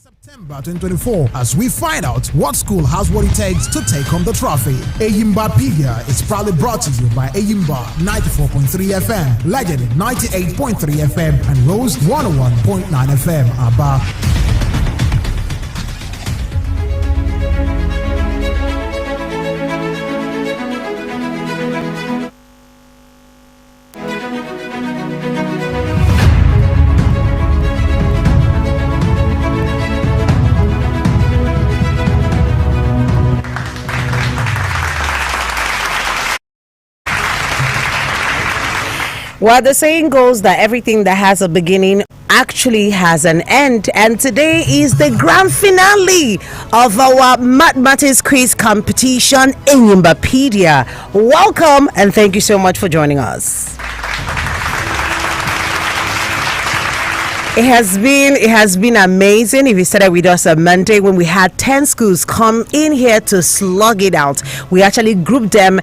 September 2024 as we find out what school has what it takes to take home the trophy. Enyimbapedia is proudly brought to you by Enyimba 94.3 FM, Legend 98.3 FM, and Rose 101.9 FM. ABBA. Well, the saying goes that everything that has a beginning actually has an end, and today is the grand finale of our mathematics quiz competition, Enyimbapedia. Welcome, and thank you so much for joining us. It has been amazing. If you started with us on Monday when we had 10 schools come in here to slug it out, we actually grouped them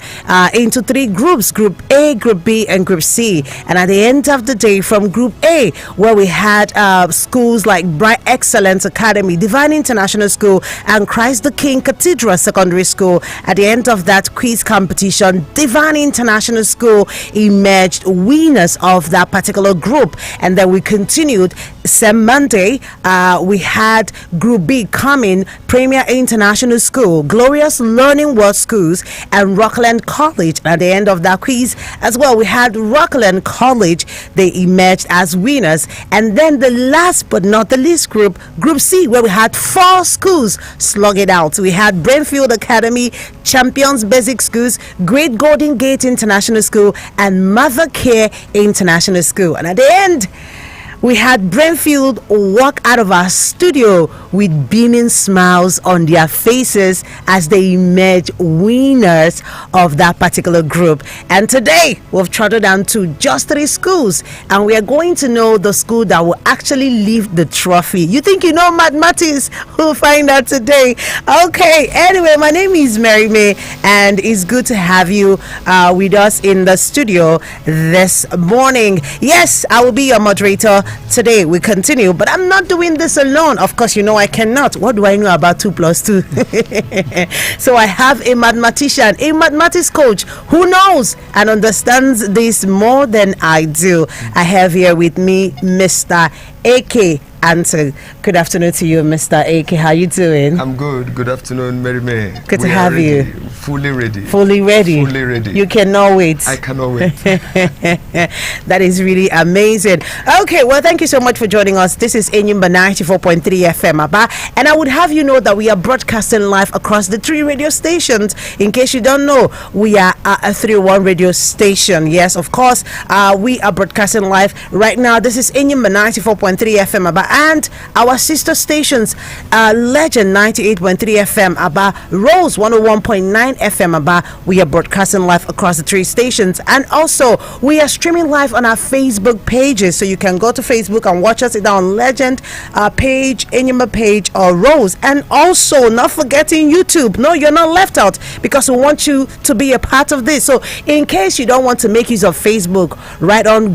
into 3 groups: Group A, Group B, and Group C. And at the end of the day, from Group A, where we had schools like Bright Excellence Academy, Divine International School, and Christ the King Cathedral Secondary School, at the end of that quiz competition, Divine International School emerged winners of that particular group. And then we continued. Same Monday, we had Group B coming: Premier International School, Glorious Learning World Schools, and Rockland College. At the end of that quiz as well, we had Rockland College. They emerged as winners. And then the last but not the least group, Group C, where we had 4 schools slug it out. We had Brainfield Academy, Champions Basic Schools, Great Golden Gate International School, and Mother Care International School. And at the end, we had Brentfield walk out of our studio with beaming smiles on their faces as they emerge winners of that particular group. And today, we've trotted down to just 3 schools, and we are going to know the school that will actually lift the trophy. You think you know mathematics? We'll find out today. Okay, anyway, my name is Mary May, and it's good to have you with us in the studio this morning. Yes, I will be your moderator. Today we continue, but I'm not doing this alone. Of course, you know I cannot. What do I know about 2 plus 2? So I have a mathematician, a mathematics coach who knows and understands this more than I do. I have here with me Mr. AK. And good afternoon to you, Mr. AK. How you doing? I'm good. Good afternoon, Mary May. Good to have you. Fully ready. Fully ready. Fully ready. You cannot wait. I cannot wait. That is really amazing. Okay, well, thank you so much for joining us. This is Enyimba 94.3 FM, ABBA, and I would have you know that we are broadcasting live across the 3 radio stations. In case you don't know, we are a 301 radio station. Yes, of course, we are broadcasting live right now. This is Enyimba 94.3 FM, ABBA, and our sister stations, Legend 98.3 FM, ABBA, Rose 101.9 FM, ABBA. We are broadcasting live across the 3 stations, and also we are streaming live on our Facebook pages, so you can go to Facebook and watch us either on Legend page, Enyimba page, or Rose. And also, not forgetting YouTube. No, you're not left out, because we want you to be a part of this. So in case you don't want to make use of Facebook,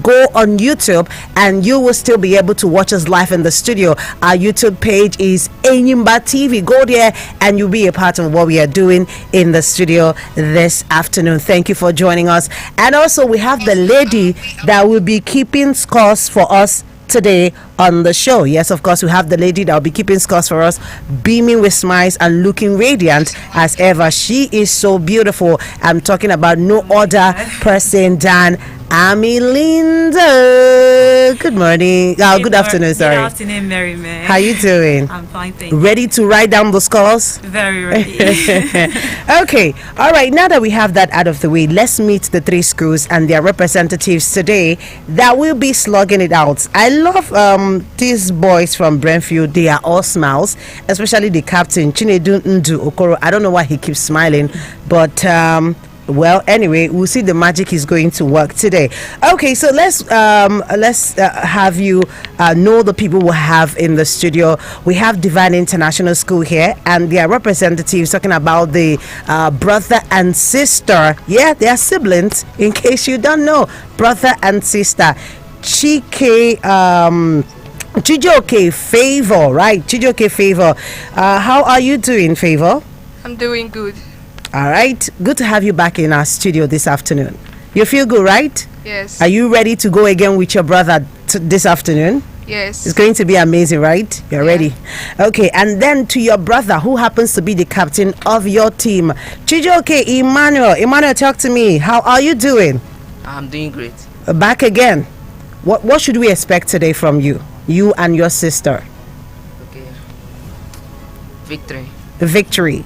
go on YouTube, and you will still be able to watch us live in the studio. Our YouTube page is Enyimba TV. Go there and you'll be a part of what we are doing in the studio this afternoon. Thank you for joining us. And also, we have the lady that will be keeping scores for us today on the show. Yes, of course, we have the lady that will be keeping scores for us, beaming with smiles and looking radiant as ever. She is so beautiful. I'm talking about no other person than Ami Linda. Good morning. Good afternoon, sorry. Good afternoon, Mary May. How you doing? I'm fine, thank you. Ready to write down the scores? Very ready. Okay. All right. Now that we have that out of the way, let's meet the 3 schools and their representatives today that will be slugging it out. I love these boys from Brentfield. They are all smiles, especially the captain, Chinedu Ndu Okoro. I don't know why he keeps smiling, but well, anyway, we'll see the magic is going to work today. Okay, so let's have you know the people we have in the studio. We have Divine International School here, and their representatives talking about the brother and sister. Yeah, they are siblings, in case you don't know. Brother and sister. Chike Chijoke Favor, right? Chijoke Favor. How are you doing, Favor? I'm doing good. All right. Good to have you back in our studio this afternoon. You feel good, right? Yes. Are you ready to go again with your brother this afternoon? Yes. It's going to be amazing, right? You're ready? Okay. And then to your brother, who happens to be the captain of your team, Chijoke Emmanuel. Emmanuel, talk to me. How are you doing? I'm doing great. Back again. What should we expect today from you? You and your sister. Okay. Victory. Victory.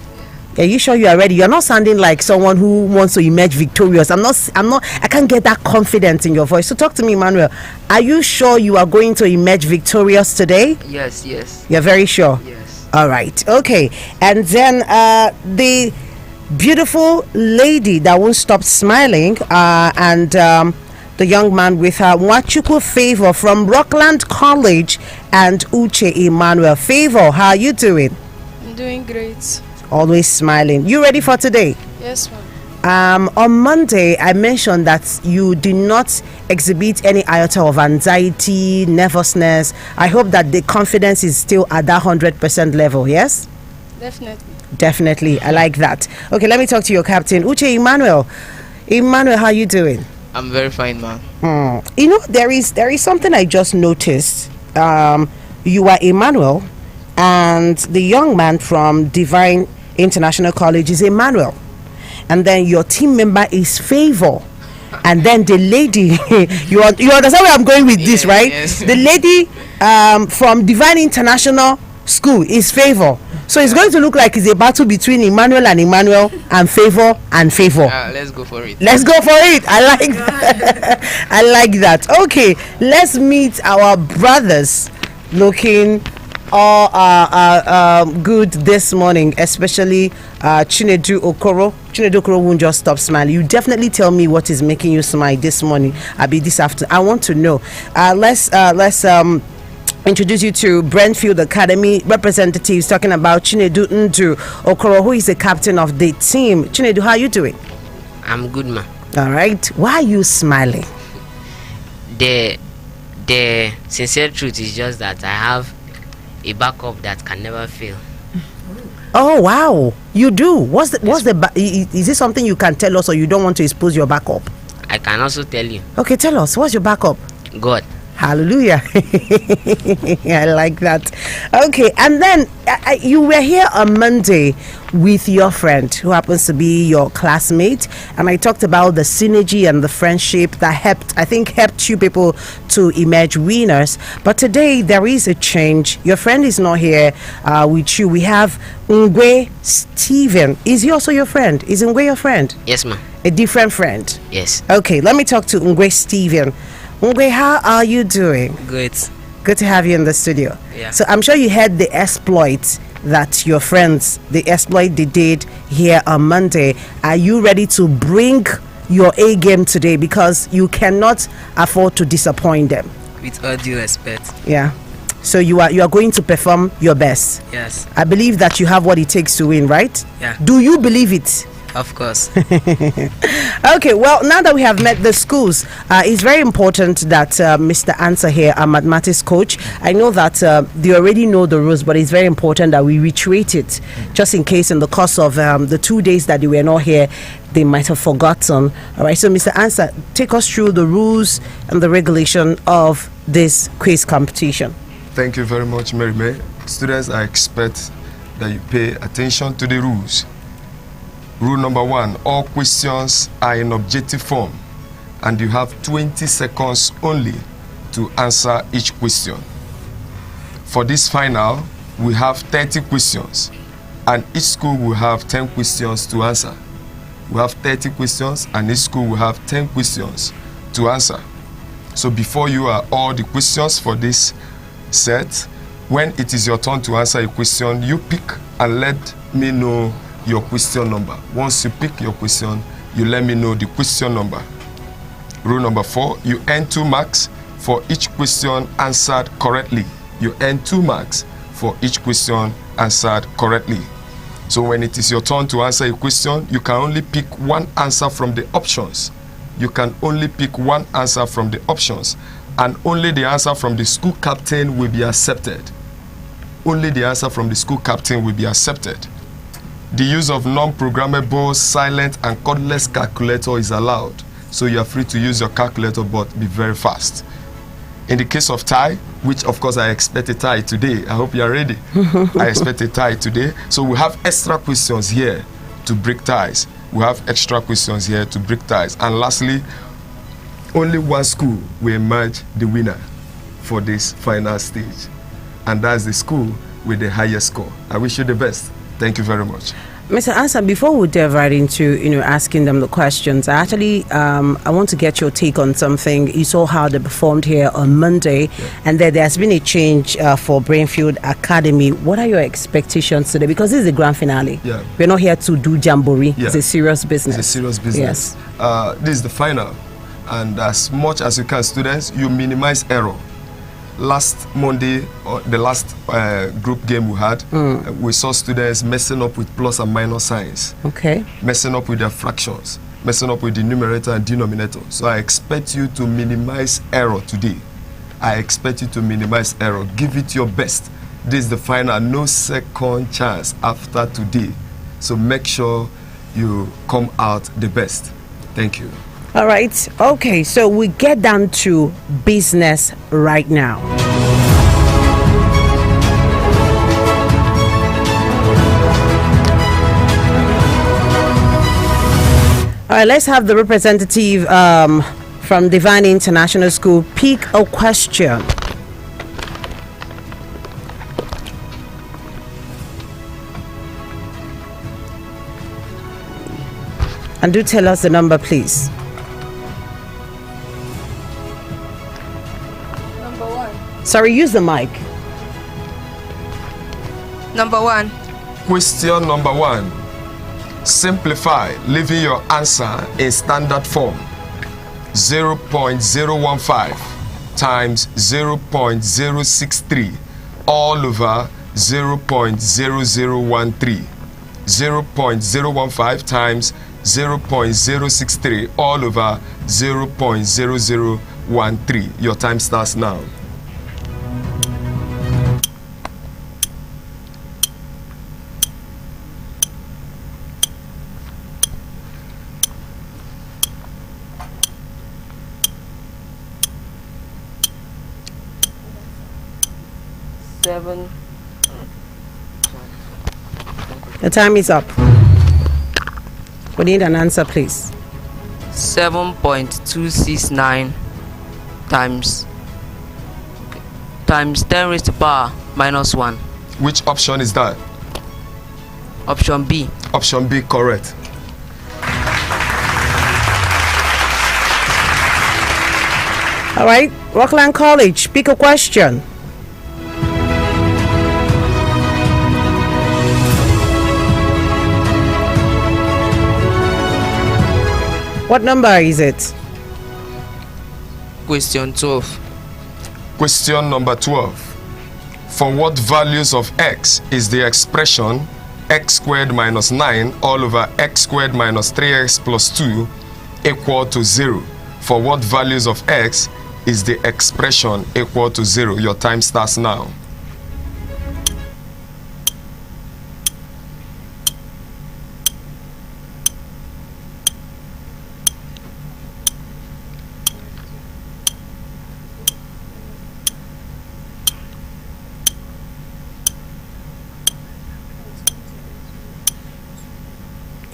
Are you sure you are ready? You're not sounding like someone who wants to emerge victorious. I can't get that confidence in your voice. So talk to me, Emmanuel. Are you sure you are going to emerge victorious today? Yes. You're very sure? Yes. All right. Okay. And then the beautiful lady that won't stop smiling and the young man with her, Nwachukwu Favor from Rockland College, and Uche Emmanuel. Favor, how are you doing? I'm doing great. Always smiling. You ready for today? Yes, ma'am. On Monday, I mentioned that you did not exhibit any iota of anxiety, nervousness. I hope that the confidence is still at that 100% level, yes? Definitely. I like that. Okay, let me talk to your captain, Uche Emmanuel. Emmanuel, how are you doing? I'm very fine, man. You know, there is something I just noticed. You are Emmanuel, and the young man from Divine International College is Emmanuel, and then your team member is Favor, and then the lady you understand where I'm going with this, right? Yes. The lady from Divine International School is Favor. So it's going to look like it's a battle between Emmanuel and Favor and Favor. Let's go for it. Let's go for it. I like that. I like that. Okay, let's meet our brothers looking all good this morning, especially Chinedu Okoro. Chinedu Okoro won't just stop smiling. You definitely tell me what is making you smile this morning. This afternoon. I want to know. Let's introduce you to Brentfield Academy representatives, talking about Chinedu Ndu Okoro, who is the captain of the team. Chinedu, how are you doing? I'm good, man. All right. Why are you smiling? The sincere truth is just that I have a backup that can never fail. Oh wow, you do. Is this something you can tell us, or you don't want to expose your backup? I can also tell you. Okay, tell us. What's your backup? God. Hallelujah. I like that. Okay, and then you were here on Monday with your friend who happens to be your classmate, and I talked about the synergy and the friendship that helped you people to emerge winners. But today there is a change. Your friend is not here with you. We have Ngwe Steven. Is he also your friend? Is Ngwe your friend? Yes, ma'am. A different friend? Yes. Okay, let me talk to Ngwe Steven. Ngwe, how are you doing? Good. Good to have you in the studio. Yeah. So I'm sure you heard the exploit that your friends, the exploit they did here on Monday. Are you ready to bring your A game today? Because you cannot afford to disappoint them. With all due respect. Yeah. So you are going to perform your best. Yes. I believe that you have what it takes to win, right? Yeah. Do you believe it? Of course. Okay, well, now that we have met the schools, it's very important that Mr. Answer here, our mathematics coach, I know that they already know the rules, but it's very important that we reiterate it, just in case in the course of the 2 days that they were not here, they might have forgotten. All right, so Mr. Answer, take us through the rules and the regulation of this quiz competition. Thank you very much, Mary May. Students, I expect that you pay attention to the rules. Rule number 1, all questions are in objective form, and you have 20 seconds only to answer each question. For this final, we have 30 questions, and each school will have 10 questions to answer. We have 30 questions, and each school will have 10 questions to answer. So before you are all the questions for this set, when it is your turn to answer a question, you pick and let me know your question number. Once you pick your question, you let me know the question number. Rule number 4, you earn 2 marks for each question answered correctly. You earn 2 marks for each question answered correctly. So when it is your turn to answer a question, you can only pick one answer from the options. You can only pick one answer from the options. and only the answer from the school captain will be accepted. Only the answer from the school captain will be accepted. The use of non-programmable, silent, and cordless calculator is allowed, so you are free to use your calculator, but be very fast. In the case of tie, which of course I expect a tie today, I hope you are ready. I expect a tie today. So we have extra questions here to break ties. We have extra questions here to break ties. And lastly, only one school will emerge the winner for this final stage. And that's the school with the highest score. I wish you the best. Thank you very much. Mr. Ansa, before we dive right into asking them the questions, I actually I want to get your take on something. You saw how they performed here on Monday, and there's been a change for Brainfield Academy. What are your expectations today? Because this is the grand finale. Yeah. We're not here to do jamboree. Yeah. It's a serious business. It's a serious business. Yes. This is the final, and as much as you can, students, you minimize error. Last Monday, the last group game we had, we saw students messing up with plus and minus signs. Okay. Messing up with their fractions, messing up with the numerator and denominator. So I expect you to minimize error today. I expect you to minimize error. Give it your best. This is the final, no second chance after today. So make sure you come out the best. Thank you. All right. Okay. So we get down to business right now. All right. Let's have the representative from Divine International School pick a question. And do tell us the number, please. Number 1. Sorry, use the mic. Number 1. Question number 1. Simplify, leaving your answer in standard form. 0.015 times 0.063 all over 0.0013. 0.015 times 0.063 all over 0.0013. Your time starts now. The time is up. We need an answer, please. 7.269 times 10 raised to power minus 1. Which option is that? Option B. Option B, correct. All right. Rockland College, pick a question. What number is it? Question 12. Question number 12. For what values of x is the expression x squared minus 9 all over x squared minus 3x plus 2 equal to 0? For what values of x is the expression equal to 0? Your time starts now.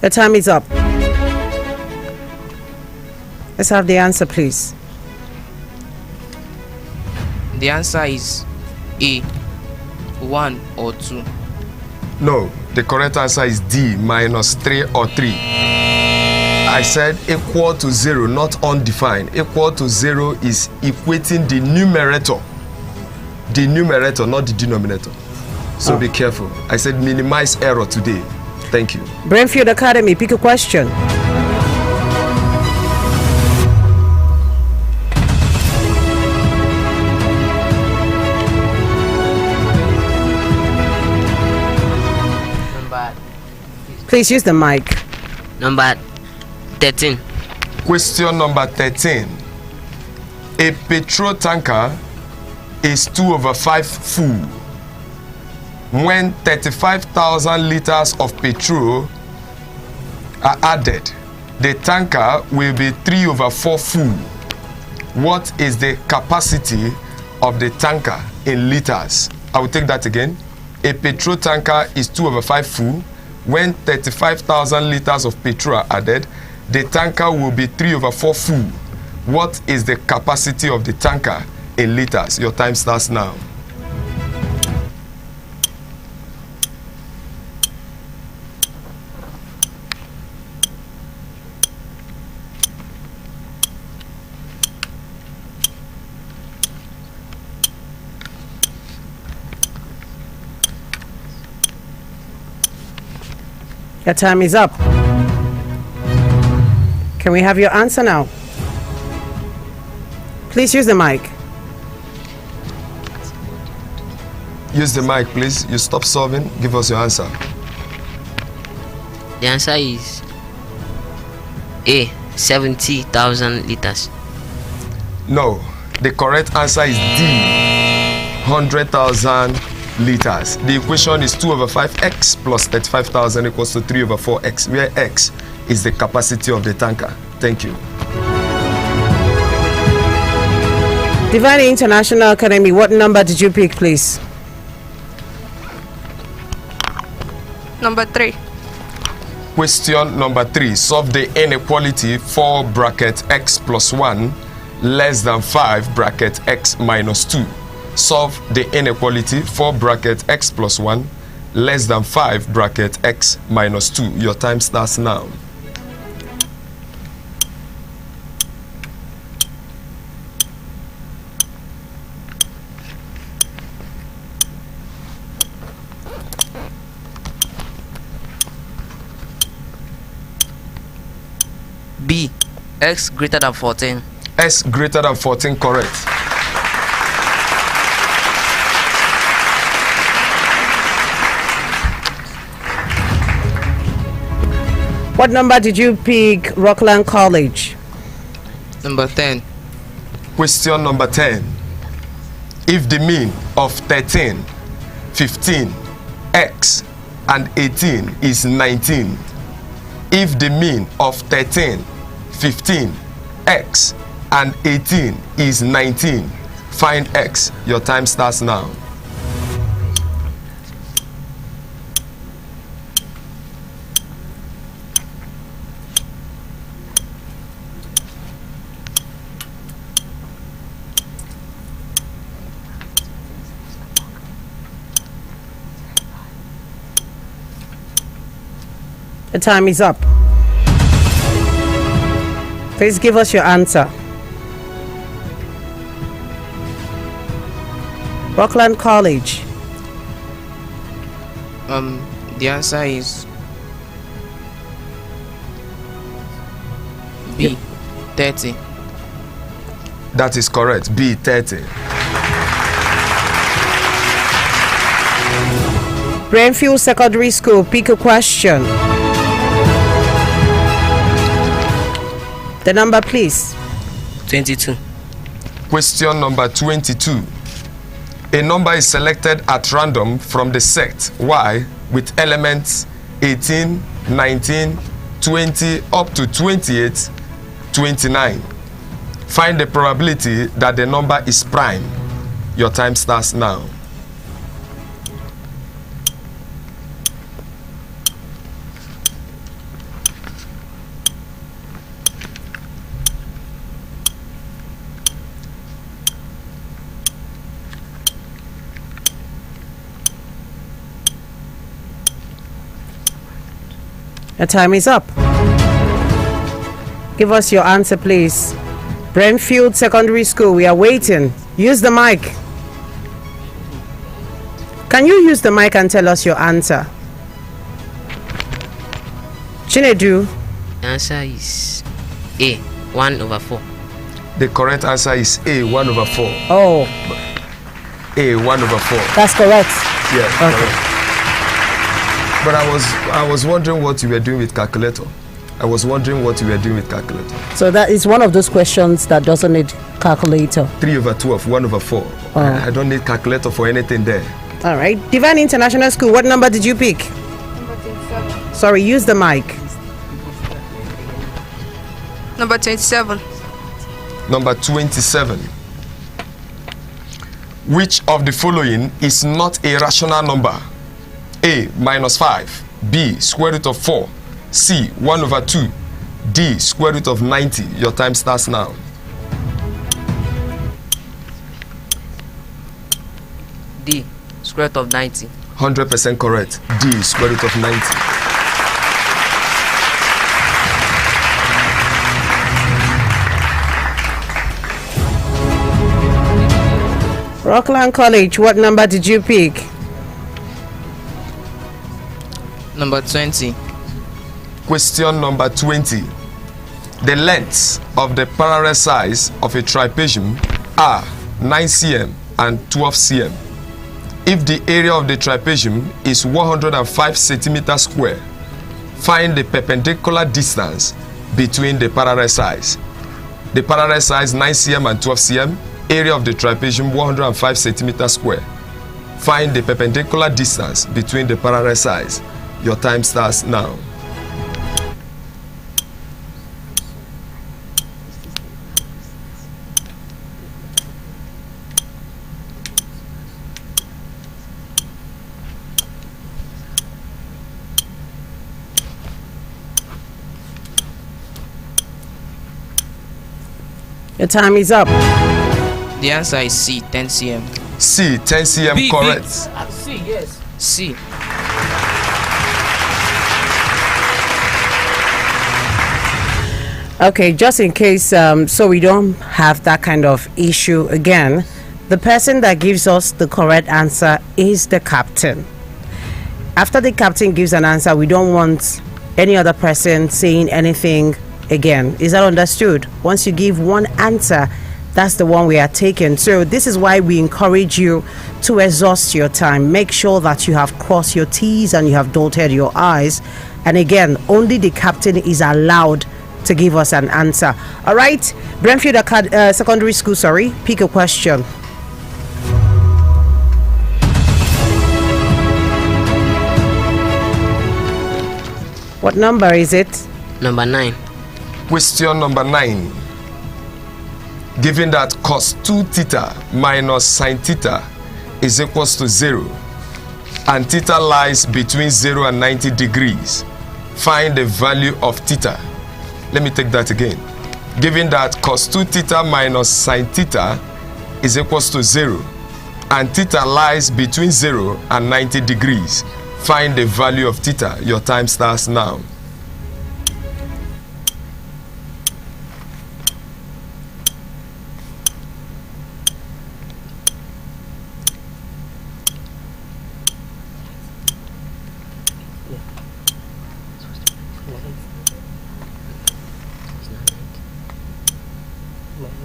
The time is up. Let's have the answer, please. The answer is A. 1 or 2. No, the correct answer is D, minus 3 or 3. I said equal to 0, not undefined. Equal to 0 is equating the numerator. The numerator, not the denominator. So be careful. I said minimize error today. Thank you. Brainfield Academy, pick a question. Please use the mic. Number 13. Question number 13. A petrol tanker is 2/5 full. When 35,000 liters of petrol are added, the tanker will be 3/4 full. What is the capacity of the tanker in liters? I will take that again. A petrol tanker is 2/5 full. When 35,000 liters of petrol are added, the tanker will be 3/4 full. What is the capacity of the tanker in liters? Your time starts now. Your time is up. Can we have your answer now? Please use the mic. Use the mic, please. You stop solving. Give us your answer. The answer is A. 70,000 liters. No. The correct answer is D. 100,000 liters. The equation is 2/5x plus 35,000 equals to 3/4x, where x is the capacity of the tanker. Thank you. Divine International Academy, what number did you pick, please? Number 3. Question number 3. Solve the inequality 4 bracket x plus 1 less than 5 bracket x minus 2. Solve the inequality 4 bracket x plus 1 less than 5 bracket x minus 2. Your time starts now. B. X greater than 14. S greater than 14, correct. What number did you pick, Rockland College? Number 10. Question number 10. If the mean of 13, 15, x and 18 is 19, if the mean of 13, 15, x and 18 is 19, find x. Your time starts now. The time is up. Please give us your answer. Rockland College. The answer is B. 30. That is correct. B, 30. Brainfield Secondary School, pick a question. The number, please. 22. Question number 22. A number is selected at random from the set Y with elements 18, 19, 20 up to 28, 29. Find the probability that the number is prime. Your time starts now. Your time is up. Give us your answer, please. Brentfield Secondary School, we are waiting. Use the mic. Can you use the mic and tell us your answer? Chinedu. The answer is A. 1/4. The correct answer is A, 1/4. Oh, A, 1/4. that's correct. Yeah, Okay. correct. But I was wondering what you were doing with calculator. So that is one of those questions that doesn't need Calculator. 3 over 12, 1 over 4. Oh. I don't need calculator for anything there. All right. Divine International School, what number did you pick? Number 27. Sorry, use the mic. Number 27. Number 27. Which of the following is not a rational number? A, -5. B, square root of 4. C, 1 over 2. D, square root of 90. Your time starts now. D. Square root of 90. 100% correct. D, square root of 90. Rockland College, what number did you pick? Number 20. Question number 20. The lengths of the parallel sides of a trapezium are 9 cm and 12 cm. If the area of the trapezium is 105 centimeters square, find the perpendicular distance between the parallel sides. The parallel sides 9 cm and 12 cm, area of the trapezium 105 centimeters square. Find the perpendicular distance between the parallel sides. Your time starts now. Your time is up. The answer is C. 10 cm. C, 10 cm B, correct. B. C, yes. C. Okay, just in case, so we don't have that kind of issue again, the person that gives us the correct answer is the captain. After the captain gives an answer, we don't want any other person saying anything again. Is that understood? Once you give one answer, that's the one we are taking. So this is why we encourage you to exhaust your time. Make sure that you have crossed your T's and you have dotted your I's. And again, only the captain is allowed to give us an answer. All right, Brentfield Secondary School, sorry, pick a question. What number is it? Number 9. Question number 9. Given that cos 2 theta minus sin theta is equals to 0 and theta lies between 0 and 90 degrees, find the value of theta. Let me take that again. Given that cos 2 theta minus sin theta is equals to 0 and theta lies between 0 and 90 degrees, find the value of theta. Your time starts now.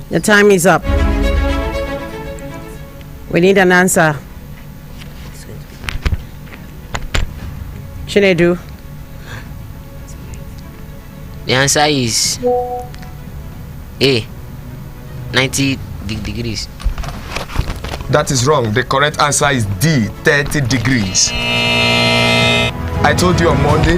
The time is up. We need an answer. Chinedu. The answer is A. 90 degrees. That is wrong. The correct answer is D, 30 degrees. I told you on Monday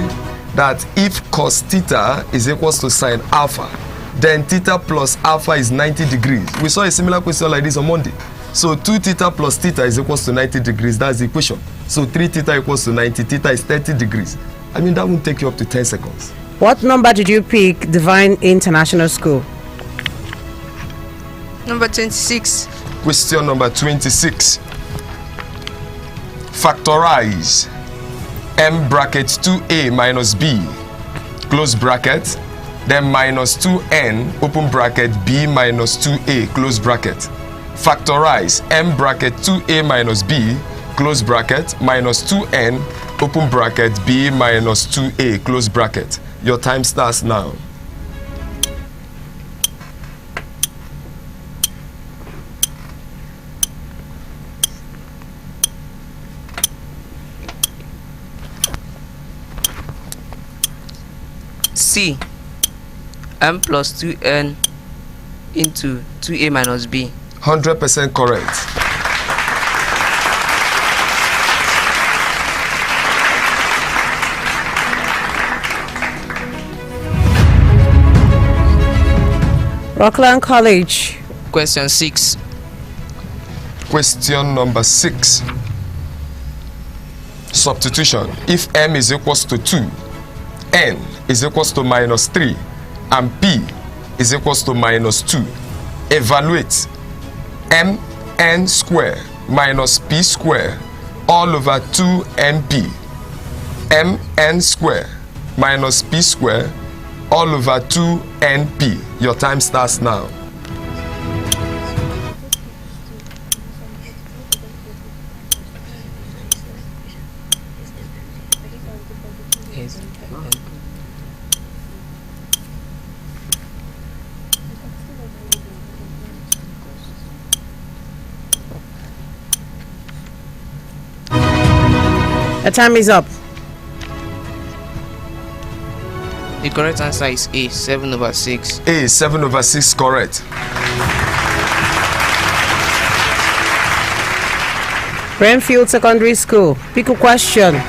that if cos theta is equals to sin alpha, then theta plus alpha is 90 degrees. We saw a similar question like this on Monday. So 2 theta plus theta is equals to 90 degrees. That's the equation. So 3 theta equals to 90. Theta is 30 degrees. I mean, that won't take you up to 10 seconds. What number did you pick, Divine International School? Number 26. Question number 26. Factorize m bracket 2a minus b, close bracket, then minus 2n, open bracket, b minus 2a, close bracket. Factorize m bracket 2a minus b, close bracket, minus 2n, open bracket, b minus 2a, close bracket. Your time starts now. C. M plus 2n into 2A minus B. 100% correct. Rockland College. Question 6. Question number 6. Substitution. If m is equals to 2, n is equals to minus 3, and p is equals to minus 2, evaluate mn square minus p square all over 2np. mn square minus p square all over 2np. Your time starts now. The time is up. The correct answer is A, 7 over 6. A, 7 over 6 correct. Brentfield Secondary School. Pick a question. Number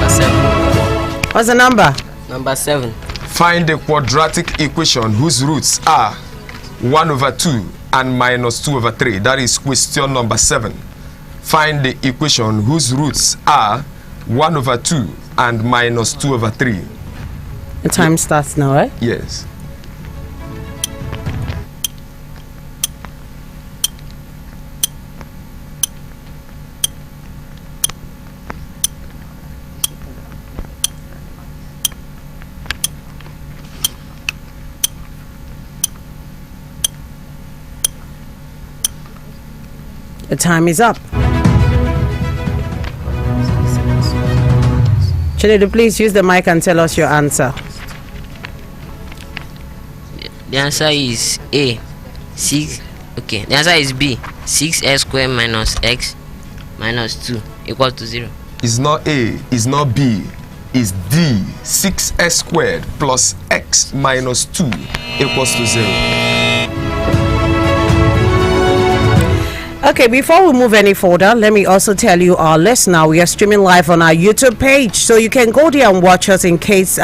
7. What's the number? Number 7. Find a quadratic equation whose roots are 1 over 2 and minus 2 over 3. That is question number 7. Find the equation whose roots are 1 over 2 and minus 2 over 3. The time starts now, right? Yes. The time is up. Chinedu, please use the mic and tell us your answer. The answer is A, 6. Okay, the answer is B, 6x squared minus x minus 2 equals to 0. It's not A, it's not B, it's D. 6x squared plus x minus 2 equals to 0. Okay, before we move any further, let me also tell you, our listener, we are streaming live on our YouTube page, so you can go there and watch us in case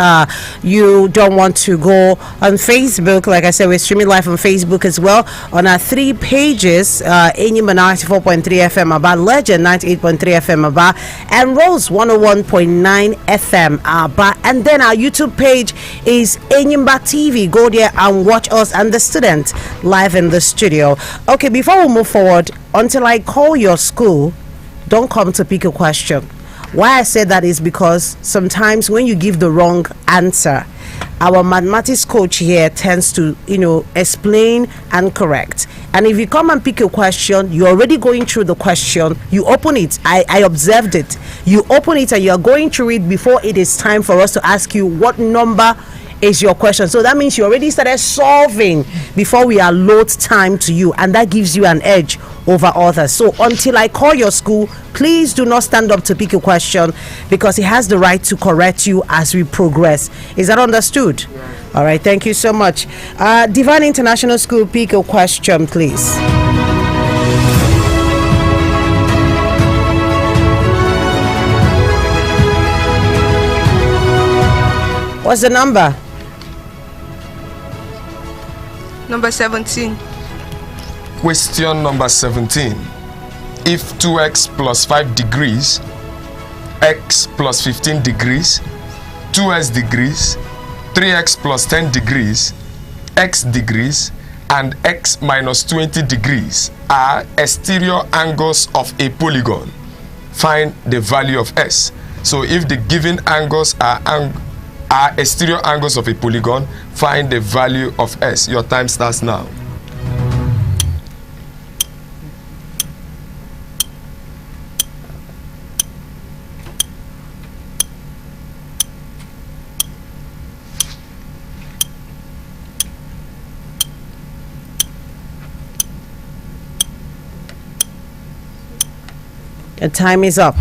you don't want to go on Facebook. Like I said, we're streaming live on Facebook as well on our 3 pages, Enyimbapedia 94.3 FM Aba, Legend 98.3 FM Aba, and Rose 101.9 FM Aba. And then our YouTube page is Enyimba TV. Go there and watch us and the student live in the studio. Okay, before we move forward, until I call your school, don't come to pick a question. Why I said that is because sometimes when you give the wrong answer, our mathematics coach here tends to, explain and correct. And if you come and pick a question, you're already going through the question, you open it. I observed it. You open it and you're going through it before it is time for us to ask you what number is your question. So that means you already started solving before we allot time to you, and that gives you an edge over others. So until I call your school, please do not stand up to pick a question, because he has the right to correct you as we progress. Is that understood? Yeah. All right, thank you so much. Divine International School, pick a question, please. What's the number? Number 17. Question number 17. If 2x plus 5 degrees, x plus 15 degrees, 2s degrees, 3x plus 10 degrees, x degrees, and x minus 20 degrees are exterior angles of a polygon, find the value of s. So if the given angles are exterior angles of a polygon, find the value of s. Your time starts now. The time is up.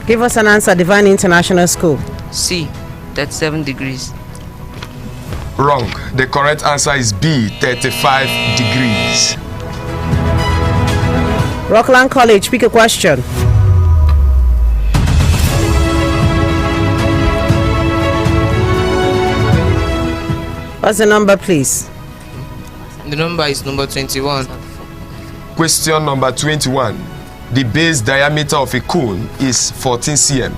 Give us an answer, Divine International School. C, 37 degrees. Wrong. The correct answer is B, 35 degrees. Rockland College, pick a question. What's the number, please? The number is number 21. Question number 21. The base diameter of a cone is 14 cm.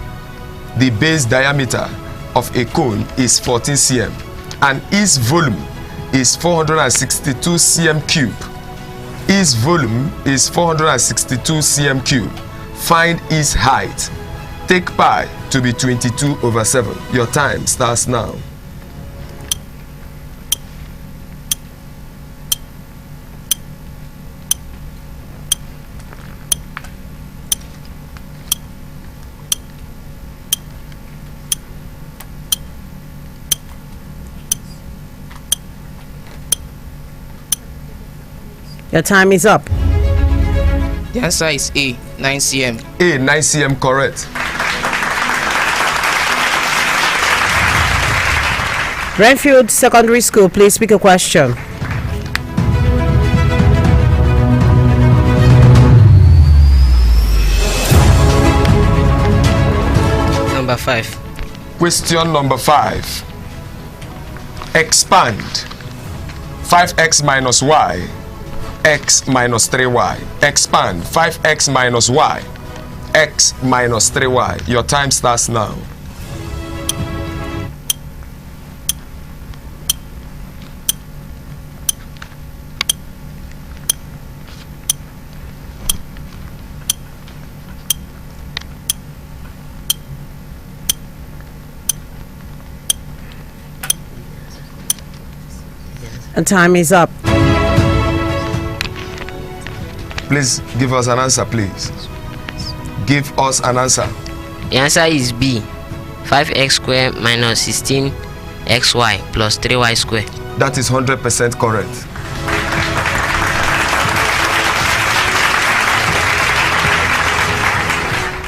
The base diameter of a cone is 14 cm and its volume is 462 cm cube. Its volume is 462 cm cube. Find its height. Take pi to be 22/7. Your time starts now. Your time is up. The answer is A, 9 cm. A, 9 cm correct. Brentfield Secondary School, please pick a question. Number 5. Question number 5. Expand 5x minus y, x minus 3y. Expand 5x minus y, x minus 3y. Your time starts now. And time is up. Please give us an answer, please. Give us an answer. The answer is B, 5x squared minus 16xy plus 3y squared. That is 100% correct.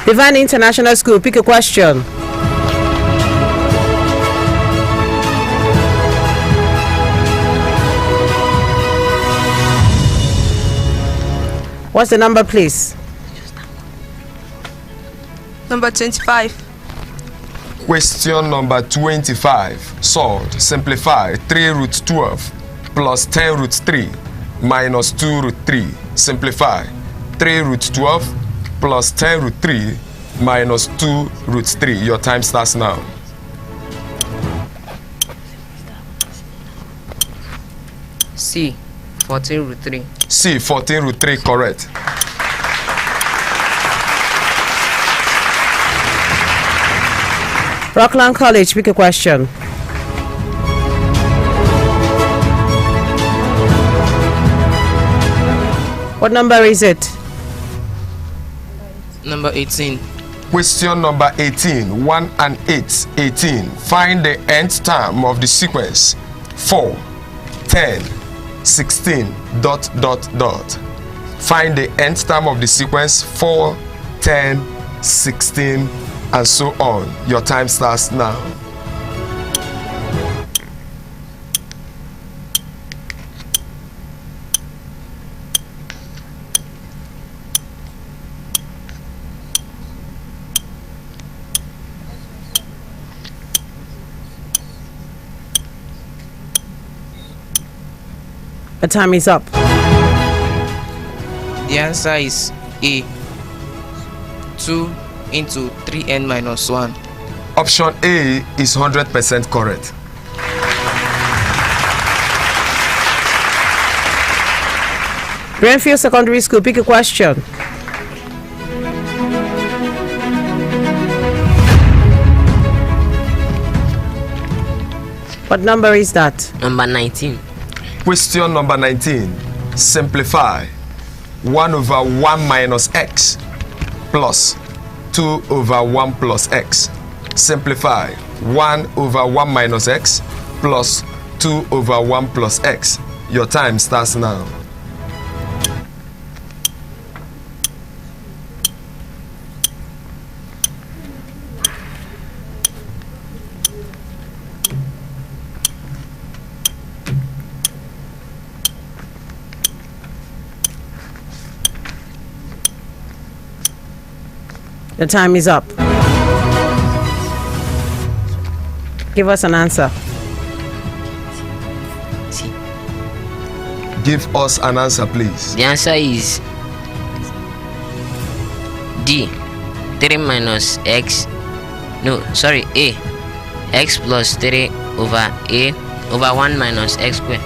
Divine International School, pick a question. What's the number, please? Number 25. Question number 25. Solved. Simplify 3 root 12 plus 10 root 3 minus 2 root 3. Simplify 3 root 12 plus 10 root 3 minus 2 root 3. Your time starts now. C, 14 root 3. C, 14 root 3 correct. Rockland College, pick a question. What number is it? Number 18. Question number 18. 1 and 8. 18. Find the nth term of the sequence 4, 10, 16, dot, dot, dot. Find the nth term of the sequence 4, 10, 16, and so on. Your time starts now. The time is up. The answer is A, 2 into 3n minus 1. Option A is 100% correct. Brentfield Secondary School, pick a question. What number is that? Number 19. Question number 19. Simplify 1 over 1 minus x plus 2 over 1 plus x. Simplify 1 over 1 minus x plus 2 over 1 plus x. Your time starts now. The time is up. Give us an answer. Give us an answer, please. The answer is D. 3 minus x. No, sorry, A. X plus 3 over A over 1 minus x squared.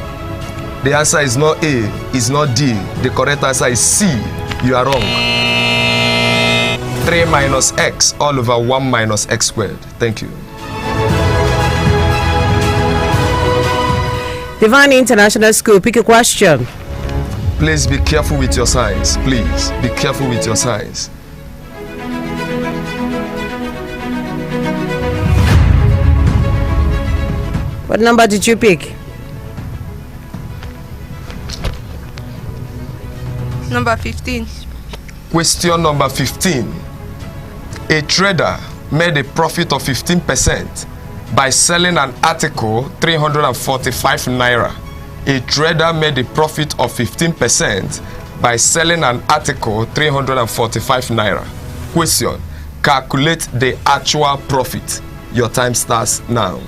The answer is not A, it's not D. The correct answer is C. You are wrong. 3 minus x all over 1 minus x squared. Thank you. Divine International School, pick a question. Please be careful with your signs. Please be careful with your signs. What number did you pick? Number 15. Question number 15. A trader made a profit of 15% by selling an article 345 naira. A trader made a profit of 15% by selling an article 345 naira. Question: calculate the actual profit. Your time starts now.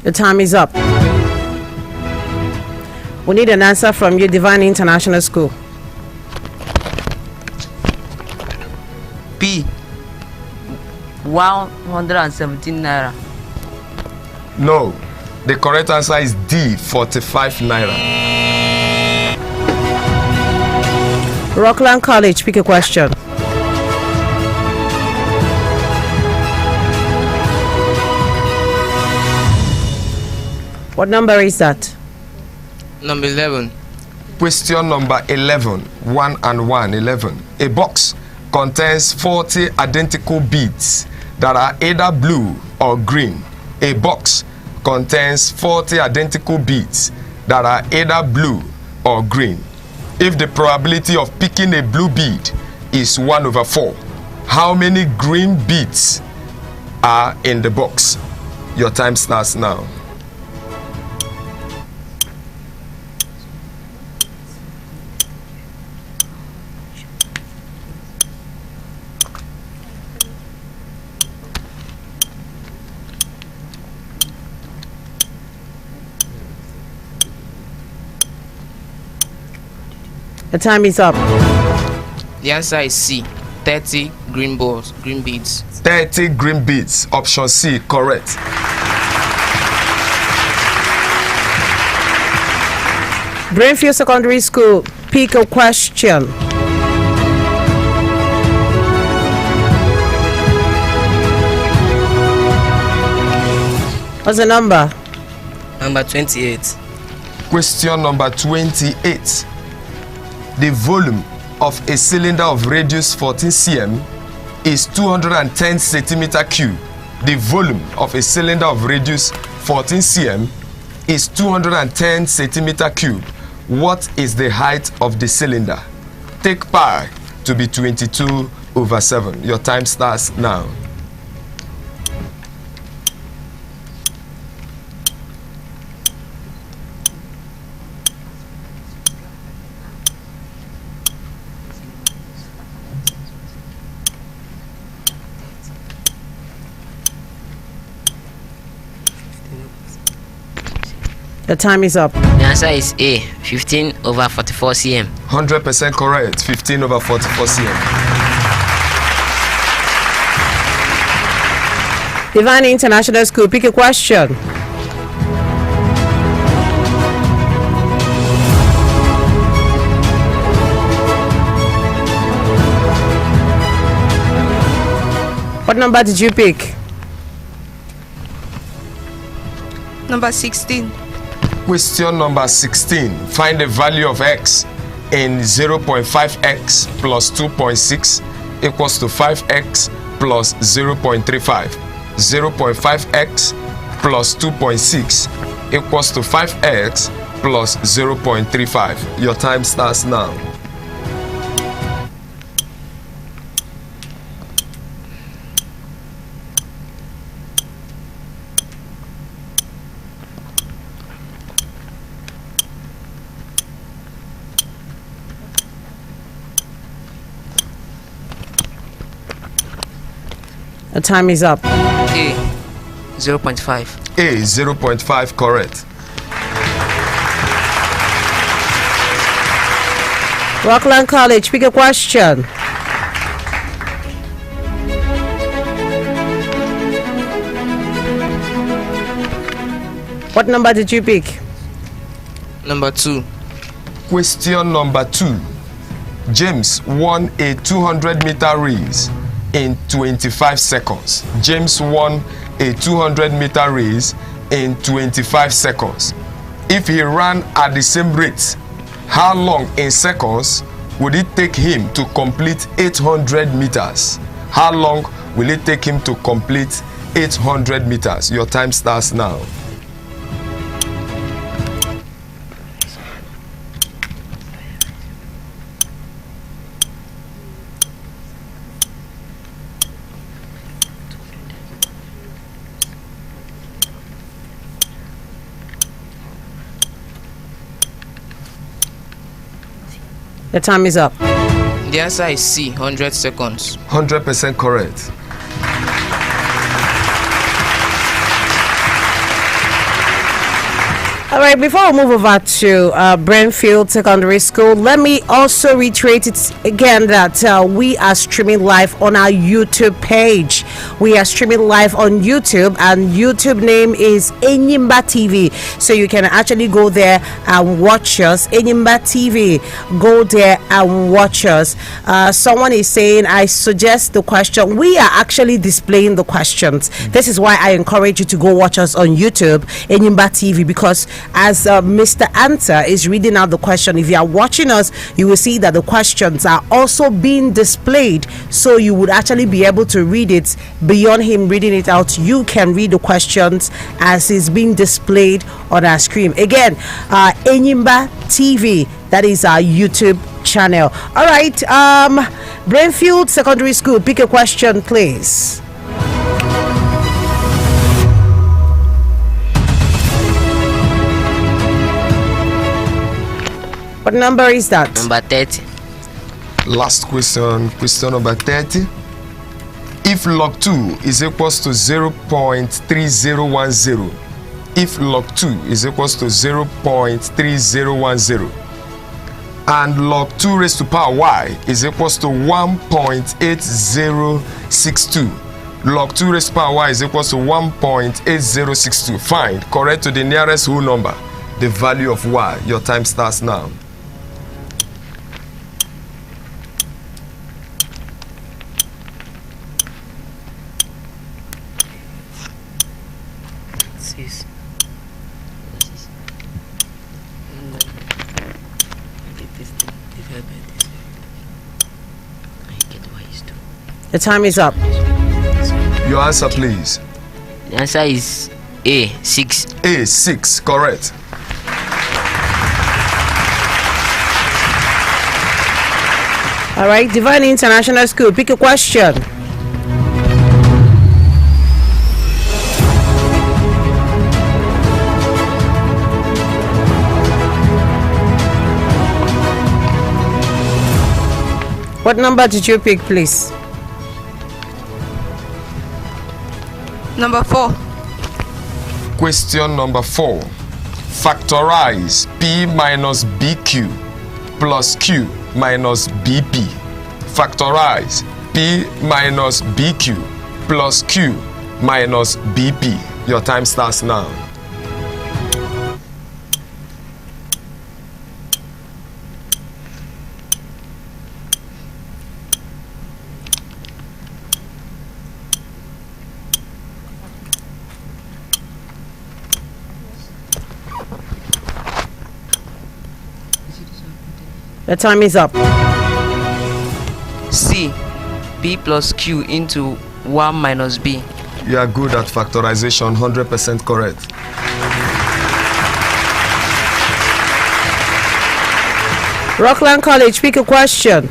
The time is up. We need an answer from you, Divine International School. P. 117 naira. No. The correct answer is D, 45 naira. Rockland College, pick a question. What number is that? Number 11. Question number 11. 1 and 1, 11. A box contains 40 identical beads that are either blue or green. A box contains 40 identical beads that are either blue or green. If the probability of picking a blue bead is 1 over 4, how many green beads are in the box? Your time starts now. The time is up. The answer is C. 30 green balls, green beads. 30 green beads. Option C, correct. Greenfield Secondary School, pick a question. What's the number? Number 28. Question number 28. The volume of a cylinder of radius 14 cm is 210 centimeter cube. The volume of a cylinder of radius 14 cm is 210 centimeter cube. What is the height of the cylinder? Take pi to be 22 over 7. Your time starts now. The time is up. The answer is A. 15 over 44 cm. 100% correct. 15 over 44 cm. Divine International School, pick a question. What number did you pick? Number 16. Question number 16. Find the value of x in 0.5x plus 2.6 equals to 5x plus 0.35. 0.5x plus 2.6 equals to 5x plus 0.35. Your time starts now. The time is up. A. 0.5. A. 0.5 correct. Rockland College, pick a question. What number did you pick? Number 2. Question number 2. James won a 200-meter race in 25 seconds. James won a 200-meter race in 25 seconds. If he ran at the same rate, how long in seconds would it take him to complete 800 meters? How long will it take him to complete 800 meters? Your time starts now. The time is up. The answer is C. 100 seconds. 100% correct. All right, before we move over to Brentfield Secondary School, let me also reiterate it again that we are streaming live on our YouTube page. We are streaming live on YouTube, and YouTube name is Enyimba TV. So you can actually go there and watch us. Enyimba TV. Go there and watch us. Someone is saying, I suggest the question. We are actually displaying the questions. This is why I encourage you to go watch us on YouTube, Enyimba TV, because as Mr. Answer is reading out the question, if you are watching us, you will see that the questions are also being displayed, so you would actually be able to read it. Beyond him reading it out, you can read the questions as is being displayed on our screen. Again, Enyimba TV, that is our YouTube channel. All right, Brentfield Secondary School, pick a question, please. What number is that? Number 30. Last question, question number 30. If log 2 is equals to 0.3010, if log 2 is equals to 0.3010, and log 2 raised to power y is equals to 1.8062, log 2 raised to power y is equals to 1.8062. Find, correct to the nearest whole number, the value of y. Your time starts now. The time is up. Your answer, please. The answer is A. 6. A. 6. Correct. All right, Divine International School, pick a question. What number did you pick, please? Number 4. Question number 4. Factorize P minus BQ plus Q minus BP. Factorize P minus BQ plus Q minus BP. Your time starts now. The time is up. C. B plus Q into 1 minus B. You are good at factorization, 100% correct. Rockland College, pick a question.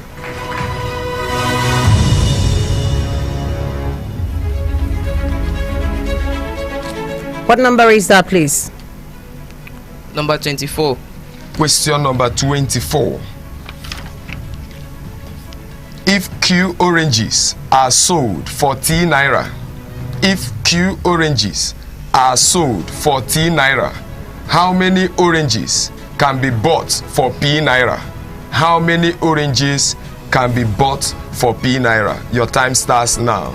What number is that, please? Number 24. Question number 24. If Q oranges are sold for T naira If Q oranges are sold for T naira, how many oranges can be bought for P naira? How many oranges can be bought for P naira? Your time starts now.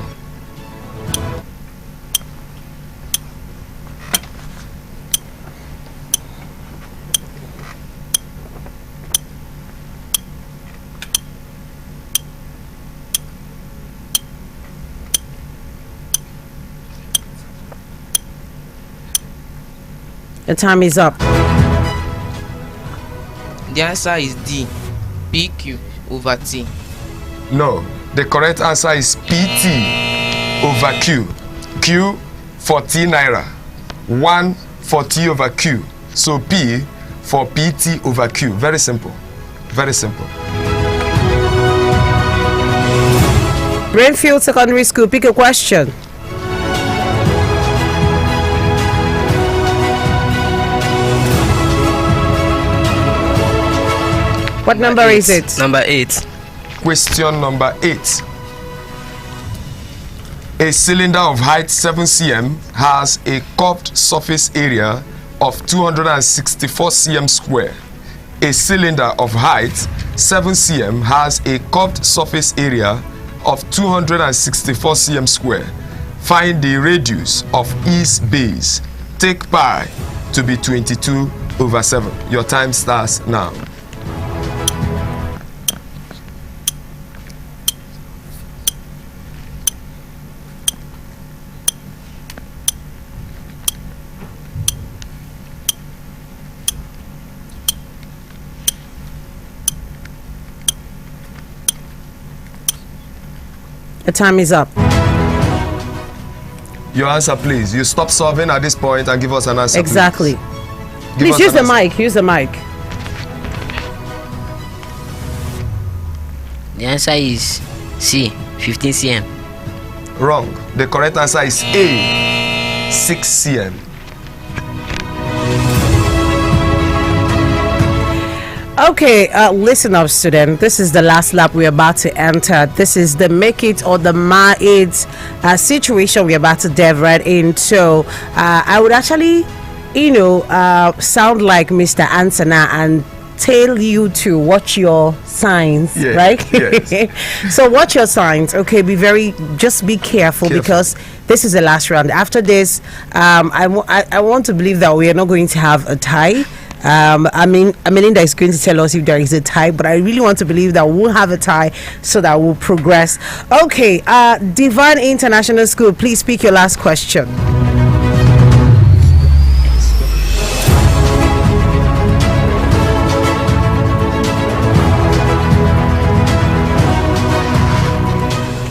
The time is up. The answer is D. PQ over T. No, the correct answer is PT over Q. Q for T naira, 1 for T over Q. So P for PT over Q. Very simple. Very simple. Brainfield Secondary School, pick a question. What number is it? Number 8. Question number 8. A cylinder of height 7 cm has a curved surface area of 264 cm square. A cylinder of height 7 cm has a curved surface area of 264 cm square. Find the radius of each base. Take pi to be 22 over 7. Your time starts now. The time is up. Your answer, please. You stop solving at this point and give us an answer. Exactly. Please Please use the mic. Use the mic. The answer is C. 15 cm. Wrong. The correct answer is A. 6 cm. Okay, listen up, student. This is the last lap we're about to enter. This is the make it or the ma it situation we're about to dive right into. I would actually, sound like Mr. Ansana and tell you to watch your signs, right? Yes. So watch your signs. Okay, just be careful because this is the last round. After this, I want to believe that we are not going to have a tie. Melinda is going to tell us if there is a tie, but I really want to believe that we'll have a tie so that we'll progress. Okay, Divine International School, please speak your last question.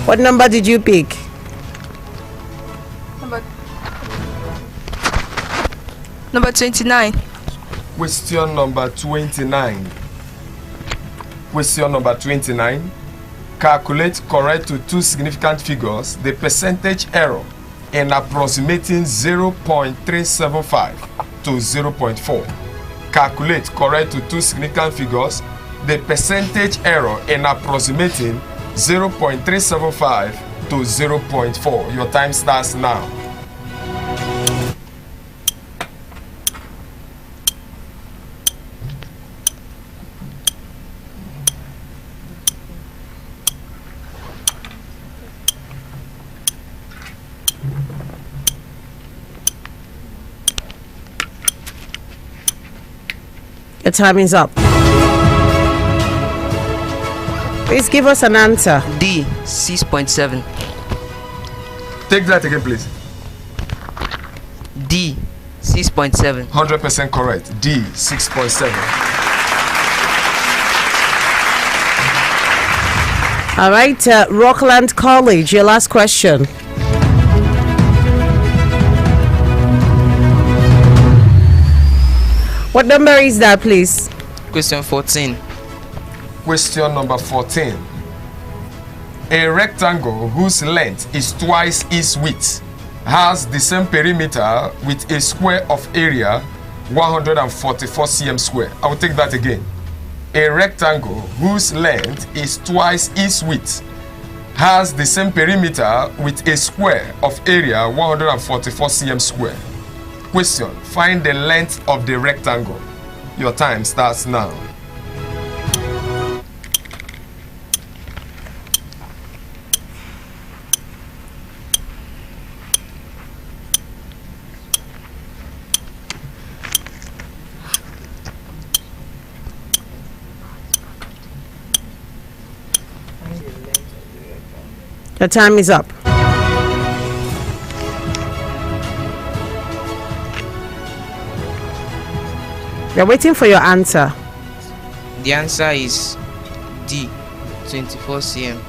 What number did you pick? Number 29. Question number 29. Question number 29. Calculate correct to two significant figures the percentage error in approximating 0.375 to 0.4. Calculate correct to two significant figures the percentage error in approximating 0.375 to 0.4. Your time starts now. Your time is up. Please give us an answer. D. 6.7. Take that again, please. D. 6.7. 100% correct. D. 6.7. All right, Rockland College, your last question. What number is that, please? Question 14. Question number 14. A rectangle whose length is twice its width has the same perimeter with a square of area 144 cm square. I will take that again. A rectangle whose length is twice its width has the same perimeter with a square of area 144 cm square. Question: find the length of the rectangle. Your time starts now. Your time is up. We're waiting for your answer. The answer is D, 24 cm.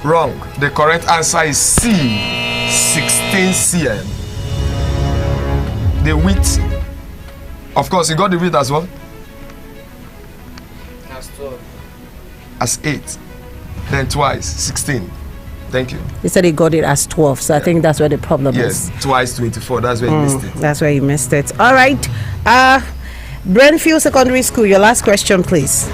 Wrong. The correct answer is C, 16 cm. The width. Of course, you got the width as well? As 12. As 8. Then twice, 16. Thank you. You said he got it as 12, so I think that's where the problem is. Yes, twice 24. That's where you missed it. That's where you missed it. All right. Brentfield Secondary School, your last question, please.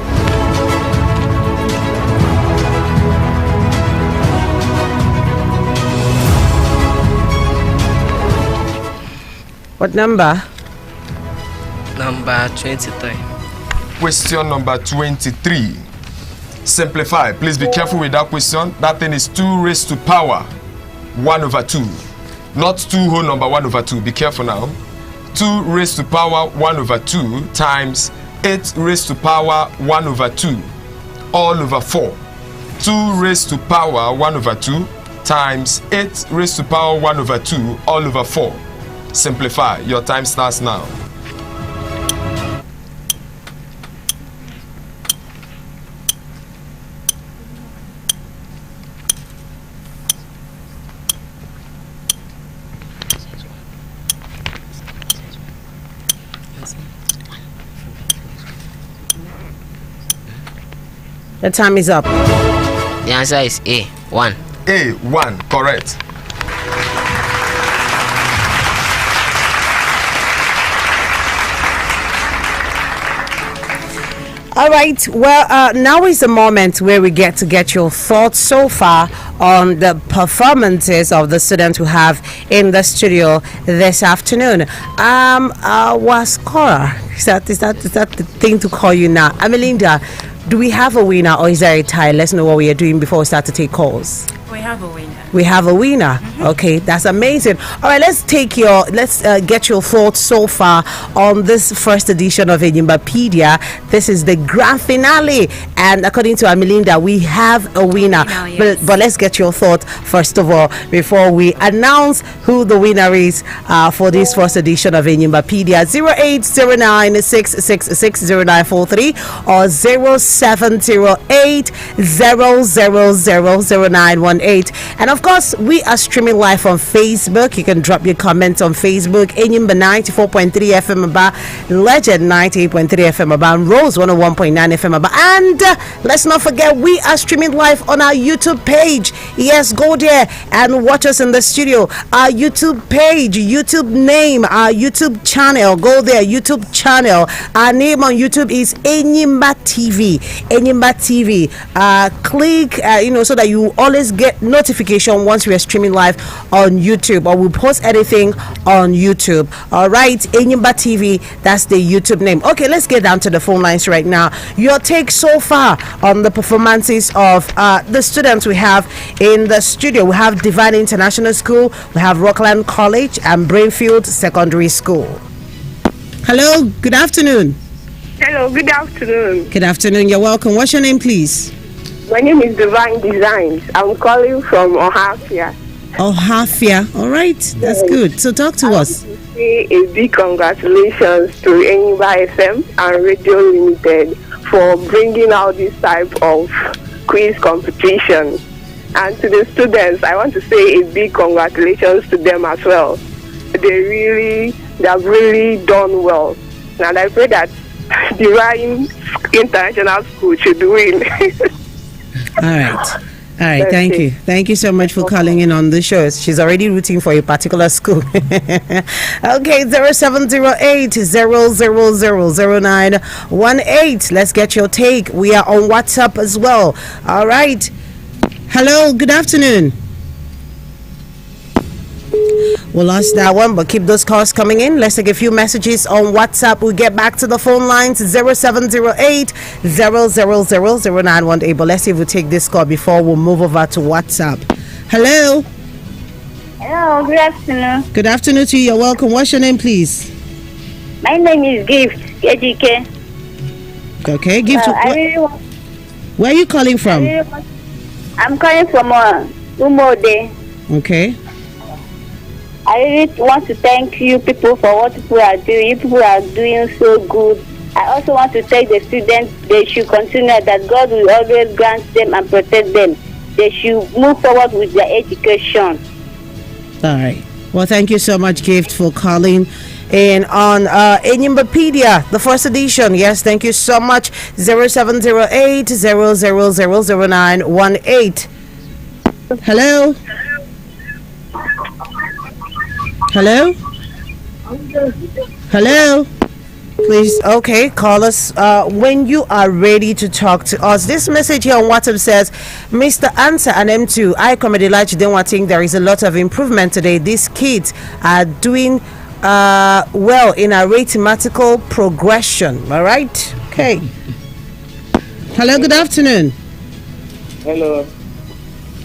What number? Number 23. Question number 23. Simplify. Please be careful with that question. That thing is 2 raised to power 1 over 2. Not 2 whole number 1 over 2. Be careful now. 2 raised to power 1 over 2 times 8 raised to power 1 over 2 all over 4. 2 raised to power 1 over 2 times 8 raised to power 1 over 2 all over 4. Simplify. Your time starts now. The time is up. The answer is A, 1. A, 1. Correct. All right. Well, now is the moment where we get to get your thoughts so far on the performances of the students we have in the studio this afternoon. Was Cora? Is that the thing to call you now? Amelinda, do we have a winner or is there a tie? Let's know what we are doing before we start to take calls. We have a winner. We have a winner. Okay, that's amazing. All right, let's get your thoughts so far on this first edition of Enyimbapedia. This is the grand finale, and according to Amelinda, we have a winner. Yes. But let's get your thoughts first of all before we announce who the winner is for this first edition of Enyimbapedia. 080966600943 or 070800000918. And of course, we are streaming live on Facebook. You can drop your comments on Facebook. Enyimba 94.3 FM Aba, Legend 98.3 FM Aba, and Rose 101.9 FM Aba. And let's not forget, we are streaming live on our YouTube page. Yes, go there and watch us in the studio. Our YouTube page, YouTube name, our YouTube channel. Go there, YouTube channel. Our name on YouTube is Enyimba TV. Enyimba TV. Click, so that you always get notification once we are streaming live on YouTube or we post anything on YouTube. All right, Enyimba TV, that's the YouTube name. Okay, let's get down to the phone lines right now. Your take so far on the performances of the students we have in the studio. We have Divine International School, we have Rockland College, and Brainfield Secondary School. Hello, good afternoon. Hello, good afternoon. Good afternoon, you're welcome. What's your name, please? My name is Divine Designs. I'm calling from Ohafia. Ohafia, all right, that's good. So talk to us. I want to say a big congratulations to Enyimba FM and Radio Limited for bringing out this type of quiz competition. And to the students, I want to say a big congratulations to them as well. They have really done well. And I pray that Divine International School should win. All right. Thank you. Thank you so much for calling in on the show. She's already rooting for a particular school. Okay, 0708-0000918. Let's get your take. We are on WhatsApp as well. All right. Hello, good afternoon. We lost that one, but keep those calls coming in. Let's take a few messages on WhatsApp. We'll get back to the phone lines 0708 0000918. But let's see if we take this call before we move over to WhatsApp. Hello. Hello, good afternoon. Good afternoon to you. You're welcome. What's your name, please? My name is Gift Ejike. Okay, Gift. Where are you calling from? I'm calling from Umode. Okay. I really want to thank you people for what people are doing. You people are doing so good. I also want to thank the students. They should continue that God will always grant them and protect them. They should move forward with their education. All right. Well, thank you so much, Gift, for calling in on Enyimbapedia, the first edition. Yes, thank you so much. 0708 0000918. Hello. Hello? Hello? Please, okay, call us when you are ready to talk to us. This message here on WhatsApp says, Mr. Answer and M2, I think there is a lot of improvement today. These kids are doing well in a arithmetical progression. All right? Okay. Hello, good afternoon. Hello.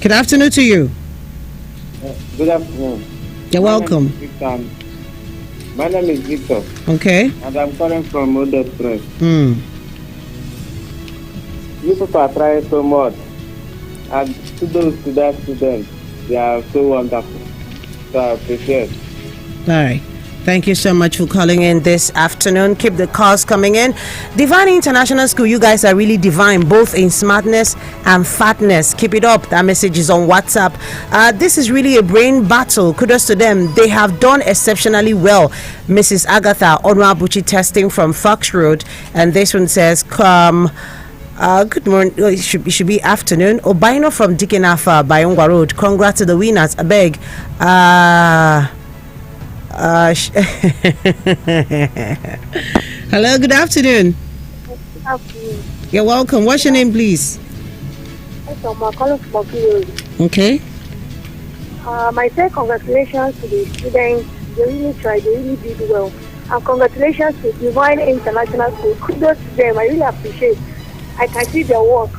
Good afternoon to you. Good afternoon. You're welcome. My name is Victor. Okay. And I'm calling from Model Press. You people are trying so much. And kudos to that student. They are so wonderful. So I appreciate it. All right. Thank you so much for calling in this afternoon. Keep the calls coming in. Divine International School, you guys are really divine, both in smartness and fatness. Keep it up. That message is on WhatsApp. This is really a brain battle. Kudos to them. They have done exceptionally well. Mrs. Agatha Onwabuchi testing from Fox Road. And this one says, good morning. It should be afternoon. Obaino from Dikenafa, Bayongwa Road. Congrats to the winners. I beg. Hello, good afternoon. Good afternoon. You're welcome. What's your name, please? I'm calling from Okay. My say congratulations to the students. They really tried. They really did well. And congratulations to Divine International School. Kudos to them. I really appreciate. I can see their work.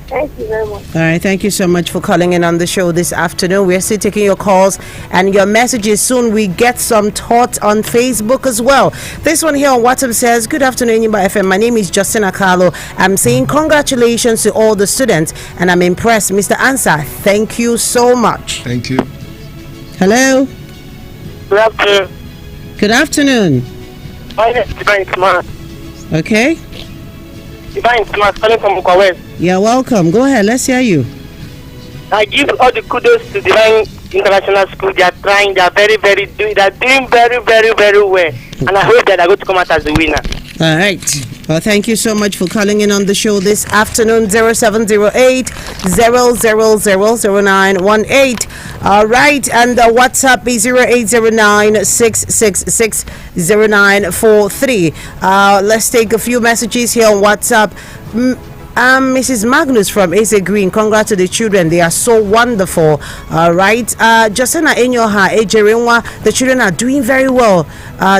Thank you very much. All right, thank you so much for calling in on the show this afternoon. We're still taking your calls and your messages. Soon we get some thoughts on Facebook as well. This one here on WhatsApp says, good afternoon, Enyimba FM. My name is Justina Carlo. I'm saying congratulations to all the students and I'm impressed. Mr. Answer, thank you so much. Thank you. Hello. Good afternoon. Good afternoon. My name is Divine Smart. Okay. Divine Smart, calling from Ukwa. You're welcome. Go ahead. Let's hear you. I give all the kudos to Divine International School. They are trying. They are they are doing very, very, very well. And I hope that they are going to come out as the winner. All right. Well, thank you so much for calling in on the show this afternoon. 0708 0000918. All right. And the WhatsApp is 0809 666 0943. Let's take a few messages here on WhatsApp. Mrs. Magnus from Asa Green, congrats to the children. They are so wonderful. All right. Josena Enyoha, Ejerenwa, the children are doing very well.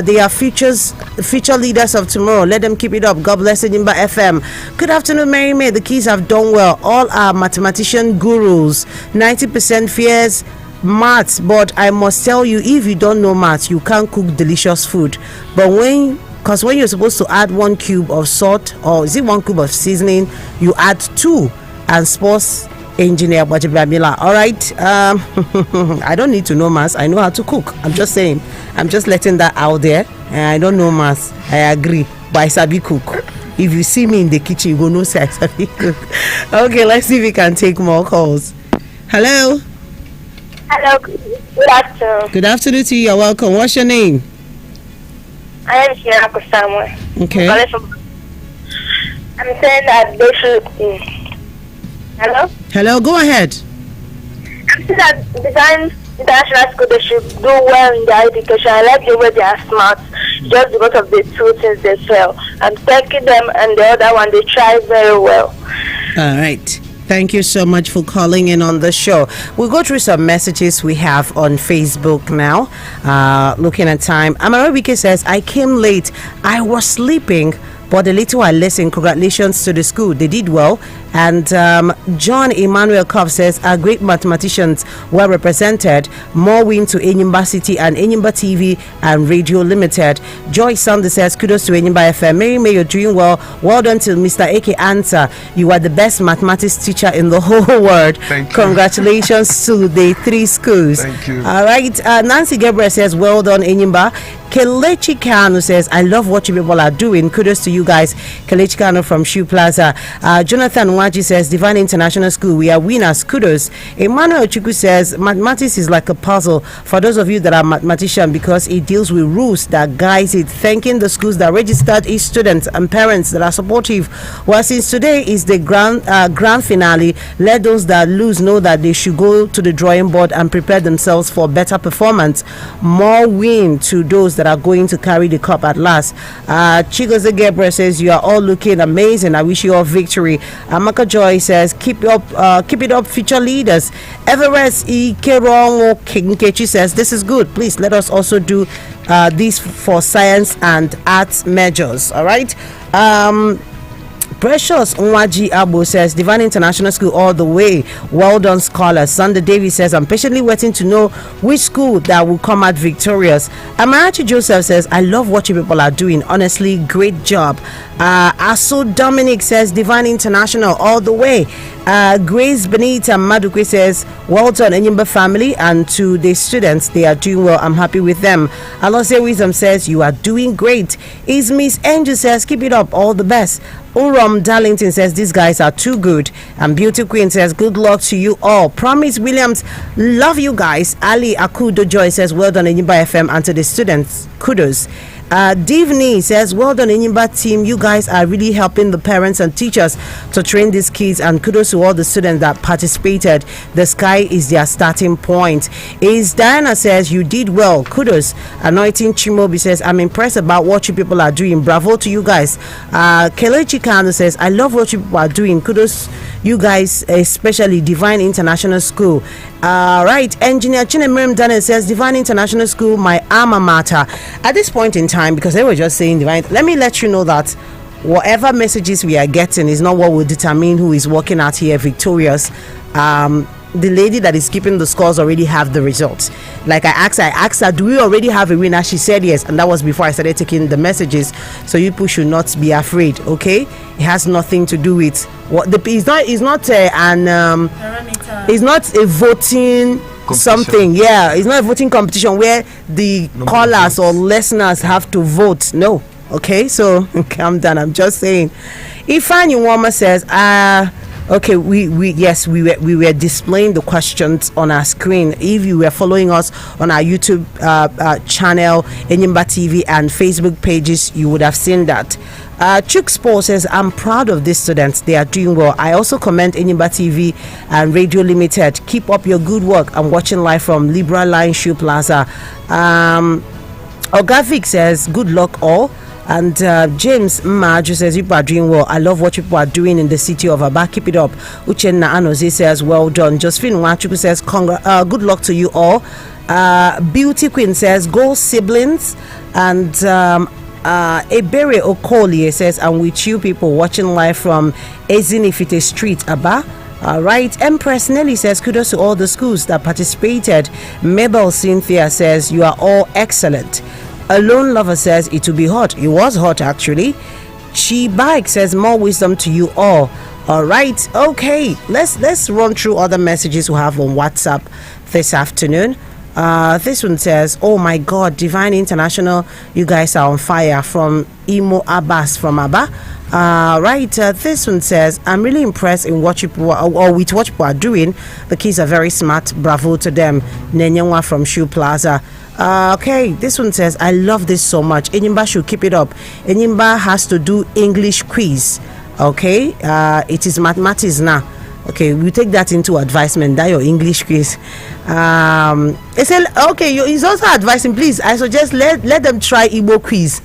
They are future leaders of tomorrow. Let them keep it up. God bless Enyimba FM. Good afternoon, Mary May. The kids have done well. All are mathematician gurus. 90% fears maths, but I must tell you, if you don't know maths, you can't cook delicious food. But when you're supposed to add 1 cube of salt, or is it 1 cube of seasoning, you add 2. And sports engineer Bamila. All right. I don't need to know maths. I know how to cook. I'm just saying. I'm just letting that out there. I don't know maths. I agree. But I sabi cook. If you see me in the kitchen, you go know say I sabi cook. Okay, let's see if we can take more calls. Hello. Hello. Good afternoon. Good afternoon to you. You're welcome. What's your name? I am Shinako Samuel. Okay. I'm saying that they should. Hello? Hello, go ahead. I'm saying that Divine International School, they should do well in their education. I like the way they are smart, just because of the 2 things they fail. I'm thanking them, and the other one, they try very well. All right. Thank you so much for calling in on the show. We'll go through some messages we have on Facebook now. Looking at time. Amarabike says, I came late. I was sleeping, but the little I listened, congratulations to the school. They did well. And John Emmanuel Koff says, our great mathematicians were represented. More win to Enyimba City and Enyimba TV and Radio Limited. Joy Sunday says, kudos to Enyimba FM. Mary May, you're doing well. Well done to Mr. A.K. Answer. You are the best mathematics teacher in the whole world. Thank you. Congratulations to the 3 schools. Thank you. All right. Nancy Gabriel says, well done, Enyimba. Kelechi Kanu says, I love what you people are doing. Kudos to you guys. Kelechi Kanu from Shoe Plaza. Jonathan Waji says, Divine International School, we are winners. Kudos. Emmanuel Chuku says, mathematics is like a puzzle for those of you that are mathematician because it deals with rules that guides it. Thanking the schools that registered its students and parents that are supportive. Well, since today is the grand finale, let those that lose know that they should go to the drawing board and prepare themselves for better performance. More win to those that are going to carry the cup at last. Chigoze Gabriel says, you are all looking amazing. I wish you all victory. Amaka Joy says, keep it up, future leaders. Everest Ikerongo Kinkechi says, this is good. Please let us also do this for science and arts measures. All right. Precious Nwaji Abu says, Divine International School all the way. Well done, scholars. Sunday Davis says, I'm patiently waiting to know which school that will come out victorious. Amarachi Joseph says, I love what you people are doing. Honestly, great job. Aso Dominic says, Divine International all the way. Grace Benita Madukwe says, well done, Enyimba family, and to the students, they are doing well. I'm happy with them. Alose Wisdom says, you are doing great. Is Miss Angel says, keep it up, all the best. Uram Darlington says, these guys are too good. And Beauty Queen says, good luck to you all. Promise Williams, love you guys. Ali Akudo Joy says, well done, Enyimba FM, and to the students, kudos. Divni says, well done, Enyimba team. You guys are really helping the parents and teachers to train these kids, and kudos to all the students that participated. The sky is their starting point. Is Diana says, you did well. Kudos. Anointing Chimobi says, I'm impressed about what you people are doing. Bravo to you guys. Kelechi Kano says, I love what you people are doing. Kudos, you guys, especially Divine International School. Right. Engineer Chinemrim Daniel says, Divine International School, my alma mater. At this point in time, because they were just saying Divine, let me let you know that whatever messages we are getting is not what will determine who is working out here victorious. The lady that is keeping the scores already have the results. Like I asked her, do we already have a winner? She said yes, and that was before I started taking the messages. So you people should not be afraid, okay? It has nothing to do with what the it's not a voting something. Yeah, it's not a voting competition where the callers or listeners have to vote. No, okay, so calm down. I'm just saying. Ifeanyi Woma says, okay, we were displaying the questions on our screen. If you were following us on our YouTube channel, Enyimba TV, and Facebook pages, you would have seen that. Chooks Paul says, I'm proud of these students. They are doing well. I also commend Enyimba TV and Radio Limited. Keep up your good work. I'm watching live from Libra Line Shoe Plaza. Ogavik says, good luck all. And James Maju says, you are doing well. I love what people are doing in the city of Aba. Keep it up. Uchenna Anoze says, well done. Josephine Wachuku says, good luck to you all. Beauty Queen says, go siblings. And Ebere Okolie says, I'm with you people watching live from Ezinifite Street, Aba. All right. Empress Nelly says, kudos to all the schools that participated. Mabel Cynthia says, you are all excellent. Alone Lover says, it will be hot. It was hot actually. Chi Bike says, more wisdom to you all. All right. Okay. Let's run through other messages we have on WhatsApp this afternoon. This one says, oh my God, Divine International, you guys are on fire. From Imo Abbas from Abba. Right. This one says, I'm really impressed in what people are, or with what people are doing. The kids are very smart. Bravo to them. Nenyenwa from Shoe Plaza. Okay, this one says, I love this so much. Enyimba should keep it up. Enyimba has to do English quiz. Okay, it is mathematics now. Okay, we take that into advisement. That your English quiz. They said, okay, he's also advising. Please, I suggest let them try Igbo quiz.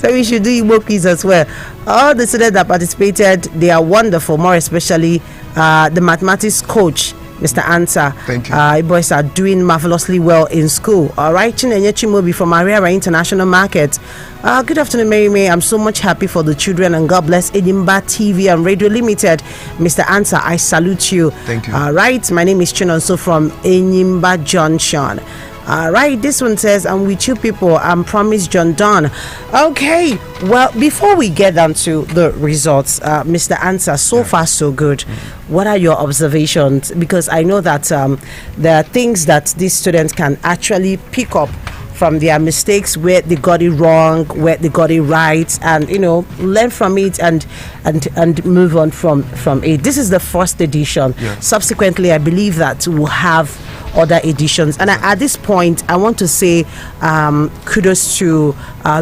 So we should do Igbo quiz as well. All the students that participated, they are wonderful. More especially the mathematics coach, Mr. Answer. Thank you. Boys are doing marvelously well in school. All right, Chinenye Chimobi from ABIA International Market. Good afternoon, Mary May. I'm so much happy for the children, and God bless Enyimba TV and Radio Limited. Mr. Answer, I salute you. Thank you. All right, my name is Chinonso from Enyimba Junction. All right, this one says, I'm with you people. I'm Promise John Don. Okay, well, before we get down to the results, Mr. Answer, so far so good. What are your observations? Because I know that there are things that these students can actually pick up from their mistakes, where they got it wrong, where they got it right, and learn from it and move on from it. This is the first edition. Subsequently, I believe that we'll have other editions, and at this point I want to say kudos to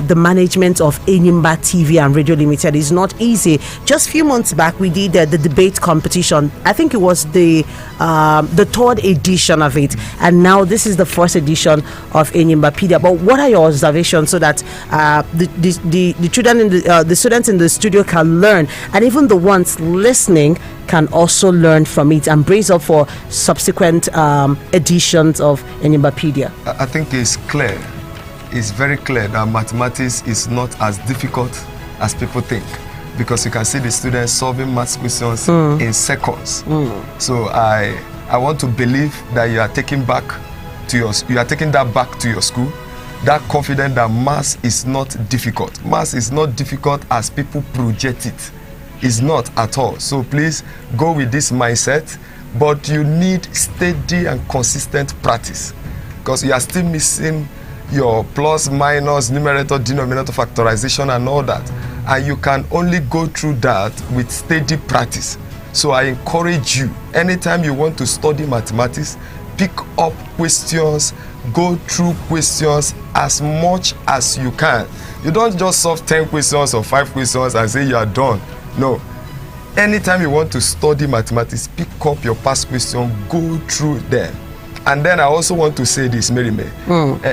the management of Enyimba TV and Radio Limited. It's not easy. Just a few months back we did the debate competition. I think it was the third edition of it, and now this is the first edition of Enyimbapedia. But what are your observations, so that the children in the students in the studio can learn, and even the ones listening can also learn from it and brace up for subsequent editions of Enyimbapedia? I think it's clear. It's very clear that mathematics is not as difficult as people think, because you can see the students solving math questions in seconds. So I want to believe that you are taking that back to your school. That confident that math is not difficult. Math is not difficult as people project it. It's not at all. So please go with this mindset, but you need steady and consistent practice, because you are still missing your plus, minus, numerator, denominator factorization and all that, and you can only go through that with steady practice. So I encourage you, anytime you want to study mathematics, pick up questions, go through questions as much as you can. You don't just solve 10 questions or 5 questions and say you are done. No. Anytime you want to study mathematics, pick up your past question, go through them. And then I also want to say this, Mary May.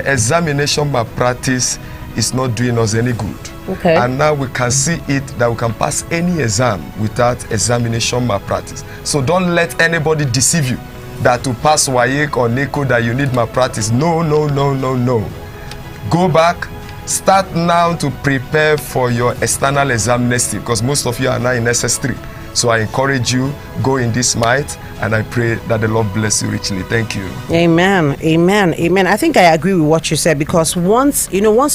Examination malpractice is not doing us any good. Okay. And now we can see it that we can pass any exam without examination malpractice. So don't let anybody deceive you that to pass WAEC or NECO that you need malpractice. No, no, no, no, no. Go back. Start now to prepare for your external exam next year, because most of you are now in SS3. So I encourage you, go in this might, and I pray that the Lord bless you richly. Thank you. Amen. Amen. Amen. I think I agree with what you said, because once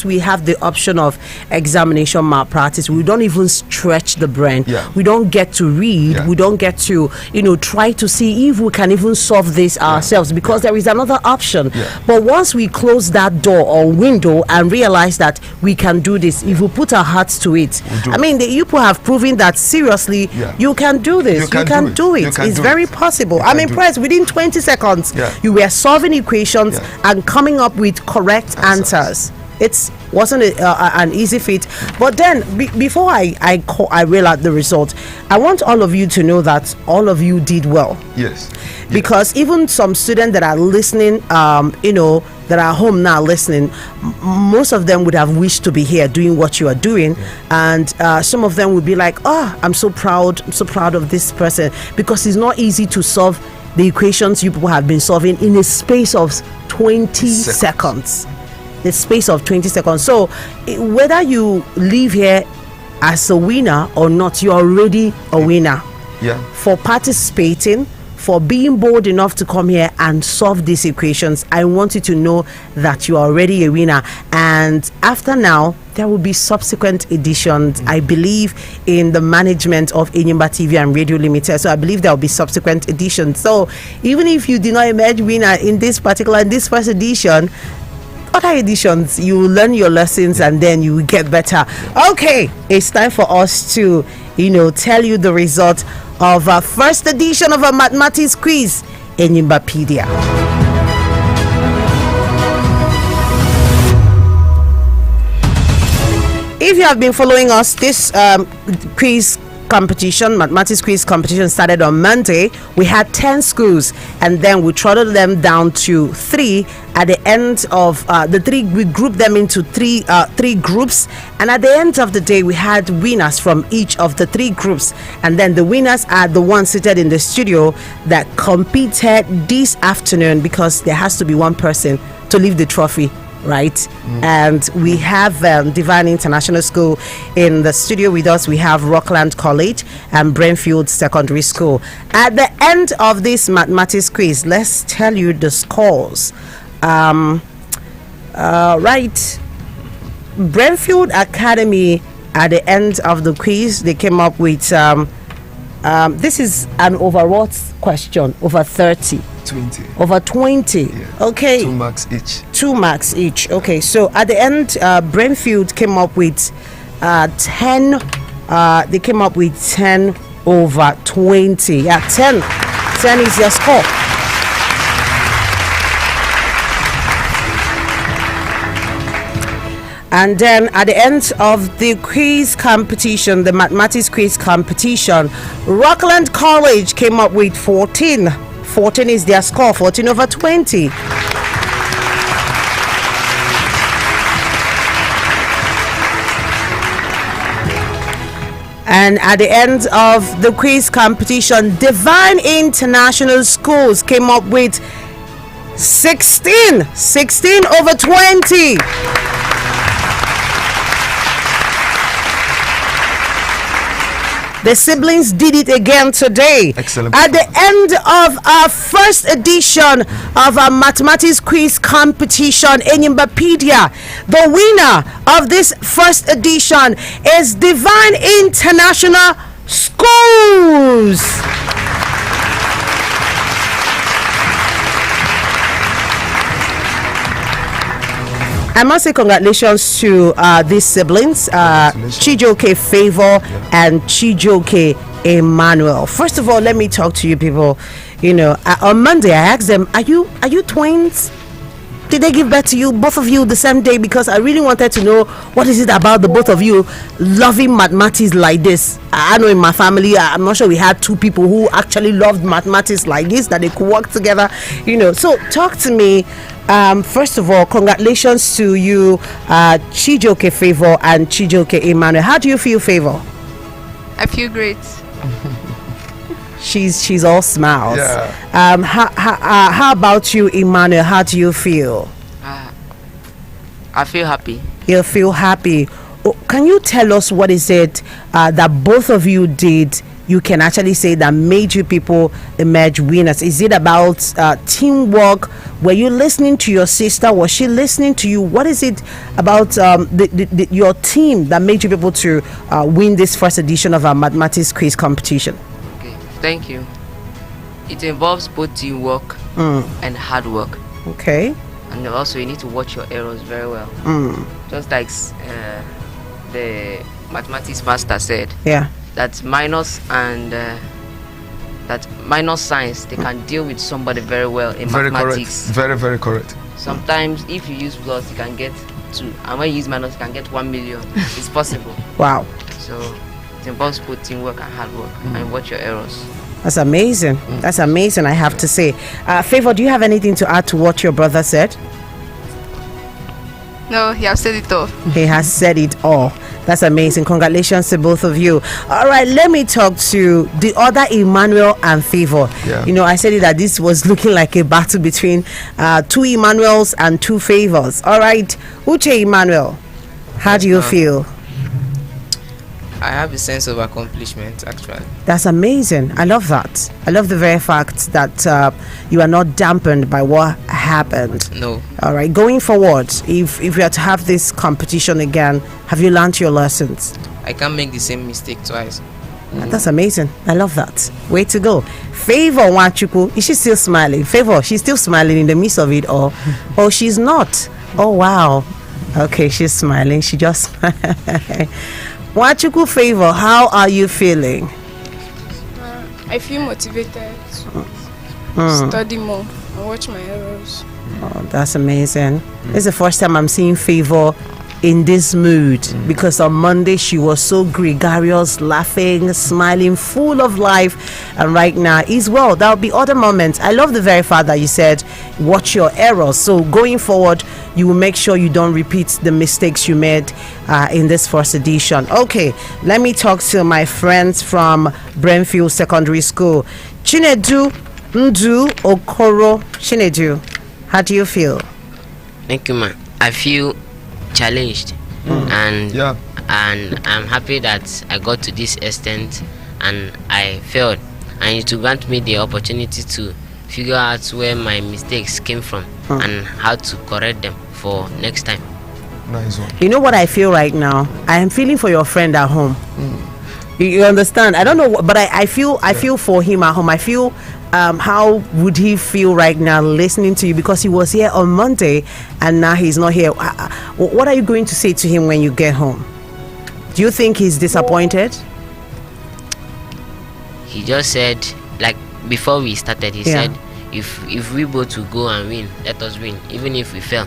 we have the option of examination malpractice, we don't even stretch the brain. We don't get to read. We don't get to, try to see if we can even solve this ourselves, because there is another option. But once we close that door or window and realize that we can do this, if we put our hearts to it, I mean, the people have proven that seriously, you can do this. You can do it. It's very possible. I'm impressed. Within 20 seconds, you were solving equations and coming up with correct answers. It wasn't an easy feat. But then, before I reel out the result, I want all of you to know that all of you did well. Yes. Because even some students that are listening, that are home now listening, most of them would have wished to be here doing what you are doing, and some of them would be like, oh, I'm so proud of this person, because it's not easy to solve the equations you people have been solving in a space of 20 seconds. The space of 20 seconds. So whether you leave here as a winner or not, you're already a winner. For participating, for being bold enough to come here and solve these equations. I want you to know that you are already a winner. And after now, there will be subsequent editions. I believe in the management of Enyimba TV and Radio Limited. So I believe there will be subsequent editions. So even if you did not emerge winner in this first edition, other editions, you will learn your lessons and then you will get better. Okay, it's time for us to, tell you the result of our first edition of our mathematics quiz, Enyimbapedia. If you have been following us, this quiz competition, mathematics quiz competition, started on Monday. We had 10 schools, and then we throttled them down to 3. At the end of the 3, we grouped them into three groups, and at the end of the day, we had winners from each of the 3 groups, and then the winners are the ones seated in the studio that competed this afternoon, because there has to be one person to leave the trophy, right? And we have Divine International School in the studio with us. We have Rockland College and Brentfield Secondary School. At the end of this mathematics quiz, let's tell you the scores. Right, Brentfield Academy, at the end of the quiz, they came up with this is an over what question? Over 30. 20. Over 20. Yeah. Okay. 2 marks each. 2 marks each. Okay, so at the end, Brentfield came up with 10. They came up with 10 over 20. Yeah, 10. 10 is your score. And then at the end of the quiz competition, the mathematics quiz competition, Rockland College came up with 14. 14 is their score, 14 over 20. And at the end of the quiz competition, Divine International Schools came up with 16. 16 over 20. The siblings did it again today. Excellent. At the end of our first edition of our mathematics quiz competition, Enyimbapedia, the winner of this first edition is Divine International Schools. I must say congratulations to these siblings, Chijoke Favor and Chijoke Emmanuel. First of all, let me talk to you people. You know, on Monday I asked them, are you twins? Did they give birth to you, both of you, the same day? Because I really wanted to know what is it about the both of you loving mathematics like this. I know in my family, I'm not sure we had 2 people who actually loved mathematics like this, that they could work together. You know, so talk to me. First of all, congratulations to you, Chijoke Favor and Chijoke Emmanuel. How do you feel, Favor? I feel great. She's all smiles. Yeah. How about you, Emmanuel? How do you feel? I feel happy. You feel happy. Oh, can you tell us what is it that both of you did? You can actually say that made you people emerge winners. Is it about teamwork? Were you listening to your sister? Was she listening to you? What is it about your team that made you people to win this first edition of our mathematics quiz competition? Okay, thank you. It involves both teamwork and hard work. Okay. And also you need to watch your errors very well. Just like the mathematics master said. Yeah. That minus and that minus signs, they can deal with somebody very well in Very mathematics. correct. Very, very correct. Sometimes if you use plus, you can get 2, and when you use minus, you can get 1 million. It's possible. Wow. So it involves both teamwork and hard work, and watch your errors. That's amazing. That's amazing, I have to say. Favor, do you have anything to add to what your brother said? No, he has said it all. He has said it all. That's amazing. Congratulations to both of you. All right, let me talk to the other Emmanuel and Favor. Yeah. You know, I said it that this was looking like a battle between 2 Emmanuels and 2 Favors. All right, Uche Emmanuel, how do you feel? I have a sense of accomplishment, actually. That's amazing. I love that. I love the very fact that you are not dampened by what happened. No. All right, going forward, if you are to have this competition again, have you learned your lessons? I can't make the same mistake twice. That's amazing. I love that. Way to go. Favor Wanchuku, is she still smiling? Favor, she's still smiling in the midst of it all. Oh, she's not. Oh, wow. Okay, she's smiling. She just Wanchuku Favor, how are you feeling? I feel motivated to study more and watch my errors. Oh, that's amazing. This is the first time I'm seeing Favor in this mood, because on Monday she was so gregarious, laughing, smiling, full of life, and right now is well. There'll be other moments. I love the very fact that you said watch your errors, so going forward you will make sure you don't repeat the mistakes you made in this first edition. Okay, let me talk to my friends from Brentfield Secondary School. Chinedu Ndu Okoro. Chinedu, how do you feel? Thank you, man. I feel challenged, and I'm happy that I got to this extent and I failed, and to grant me the opportunity to figure out where my mistakes came from and how to correct them for next time. Nice one. You know what I feel right now? I am feeling for your friend at home. You understand? I don't know, but I feel for him at home. I feel how would he feel right now listening to you, because he was here on Monday and now he's not here. What are you going to say to him when you get home? Do you think he's disappointed? He just said, like before we started, he said if we both will go and win, let us win. Even if we fail,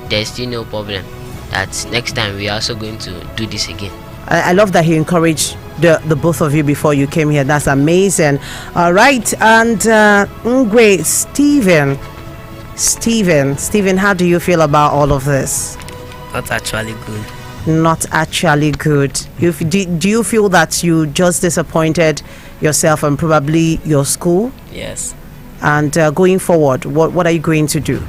there's still no problem. That next time we are also going to do this again. I love that he encouraged the both of you before you came here. That's amazing. All right, and Ngwe, Steven, how do you feel about all of this? Not actually good. Not actually good. Do you feel that you just disappointed yourself and probably your school? Yes. And going forward, what are you going to do?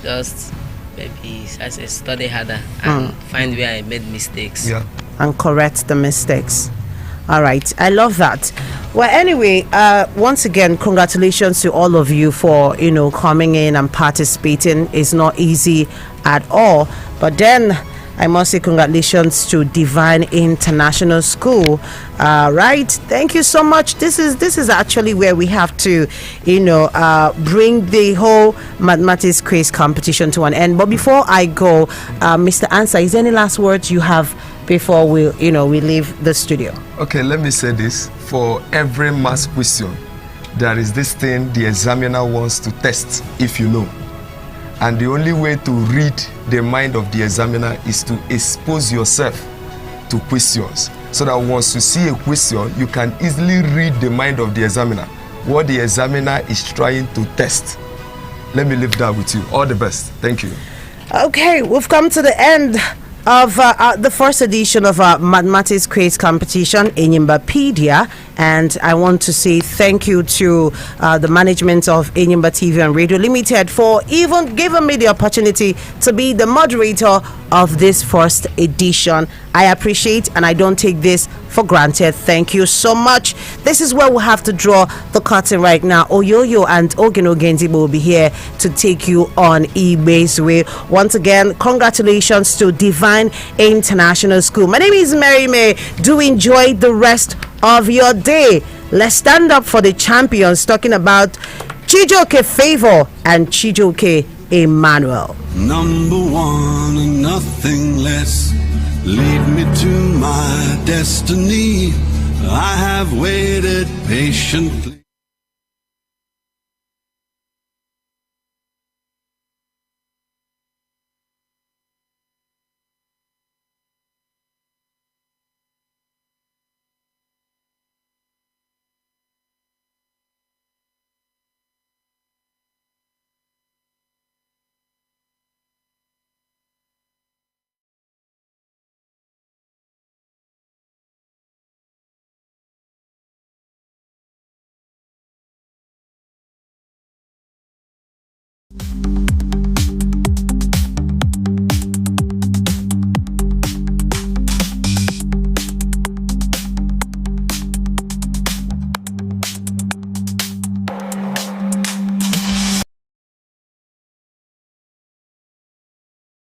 Just maybe I say study harder and find where I made mistakes. Yeah. And correct the mistakes. All right, I love that. Well, anyway, once again, congratulations to all of you for coming in and participating. It's not easy at all, but then I must say congratulations to Divine International School. Right, thank you so much. This is actually where we have to bring the whole mathematics quiz competition to an end. But before I go, Mr. Answer, is there any last words you have before we leave the studio? Okay, let me say this. For every math question, there is this thing the examiner wants to test if you know. And the only way to read the mind of the examiner is to expose yourself to questions, so that once you see a question, you can easily read the mind of the examiner, what the examiner is trying to test. Let me leave that with you. All the best. Thank you. Okay, we've come to the end of the first edition of our mathematics quiz competition, Enyimbapedia, and I want to say thank you to the management of Enyimba TV and Radio Limited for even giving me the opportunity to be the moderator of this first edition. I appreciate and I don't take this for granted. Thank you so much. This is where we'll have to draw the curtain right now. Oyoyo and Ogeno Genzibo will be here to take you on eBay's way. Once again, congratulations to Divine International School. My name is Mary May. Do enjoy the rest of your day. Let's stand up for the champions, talking about Chijoke Favor and Chijoke Emmanuel. Number one and nothing less. Lead me to my destiny. I have waited patiently.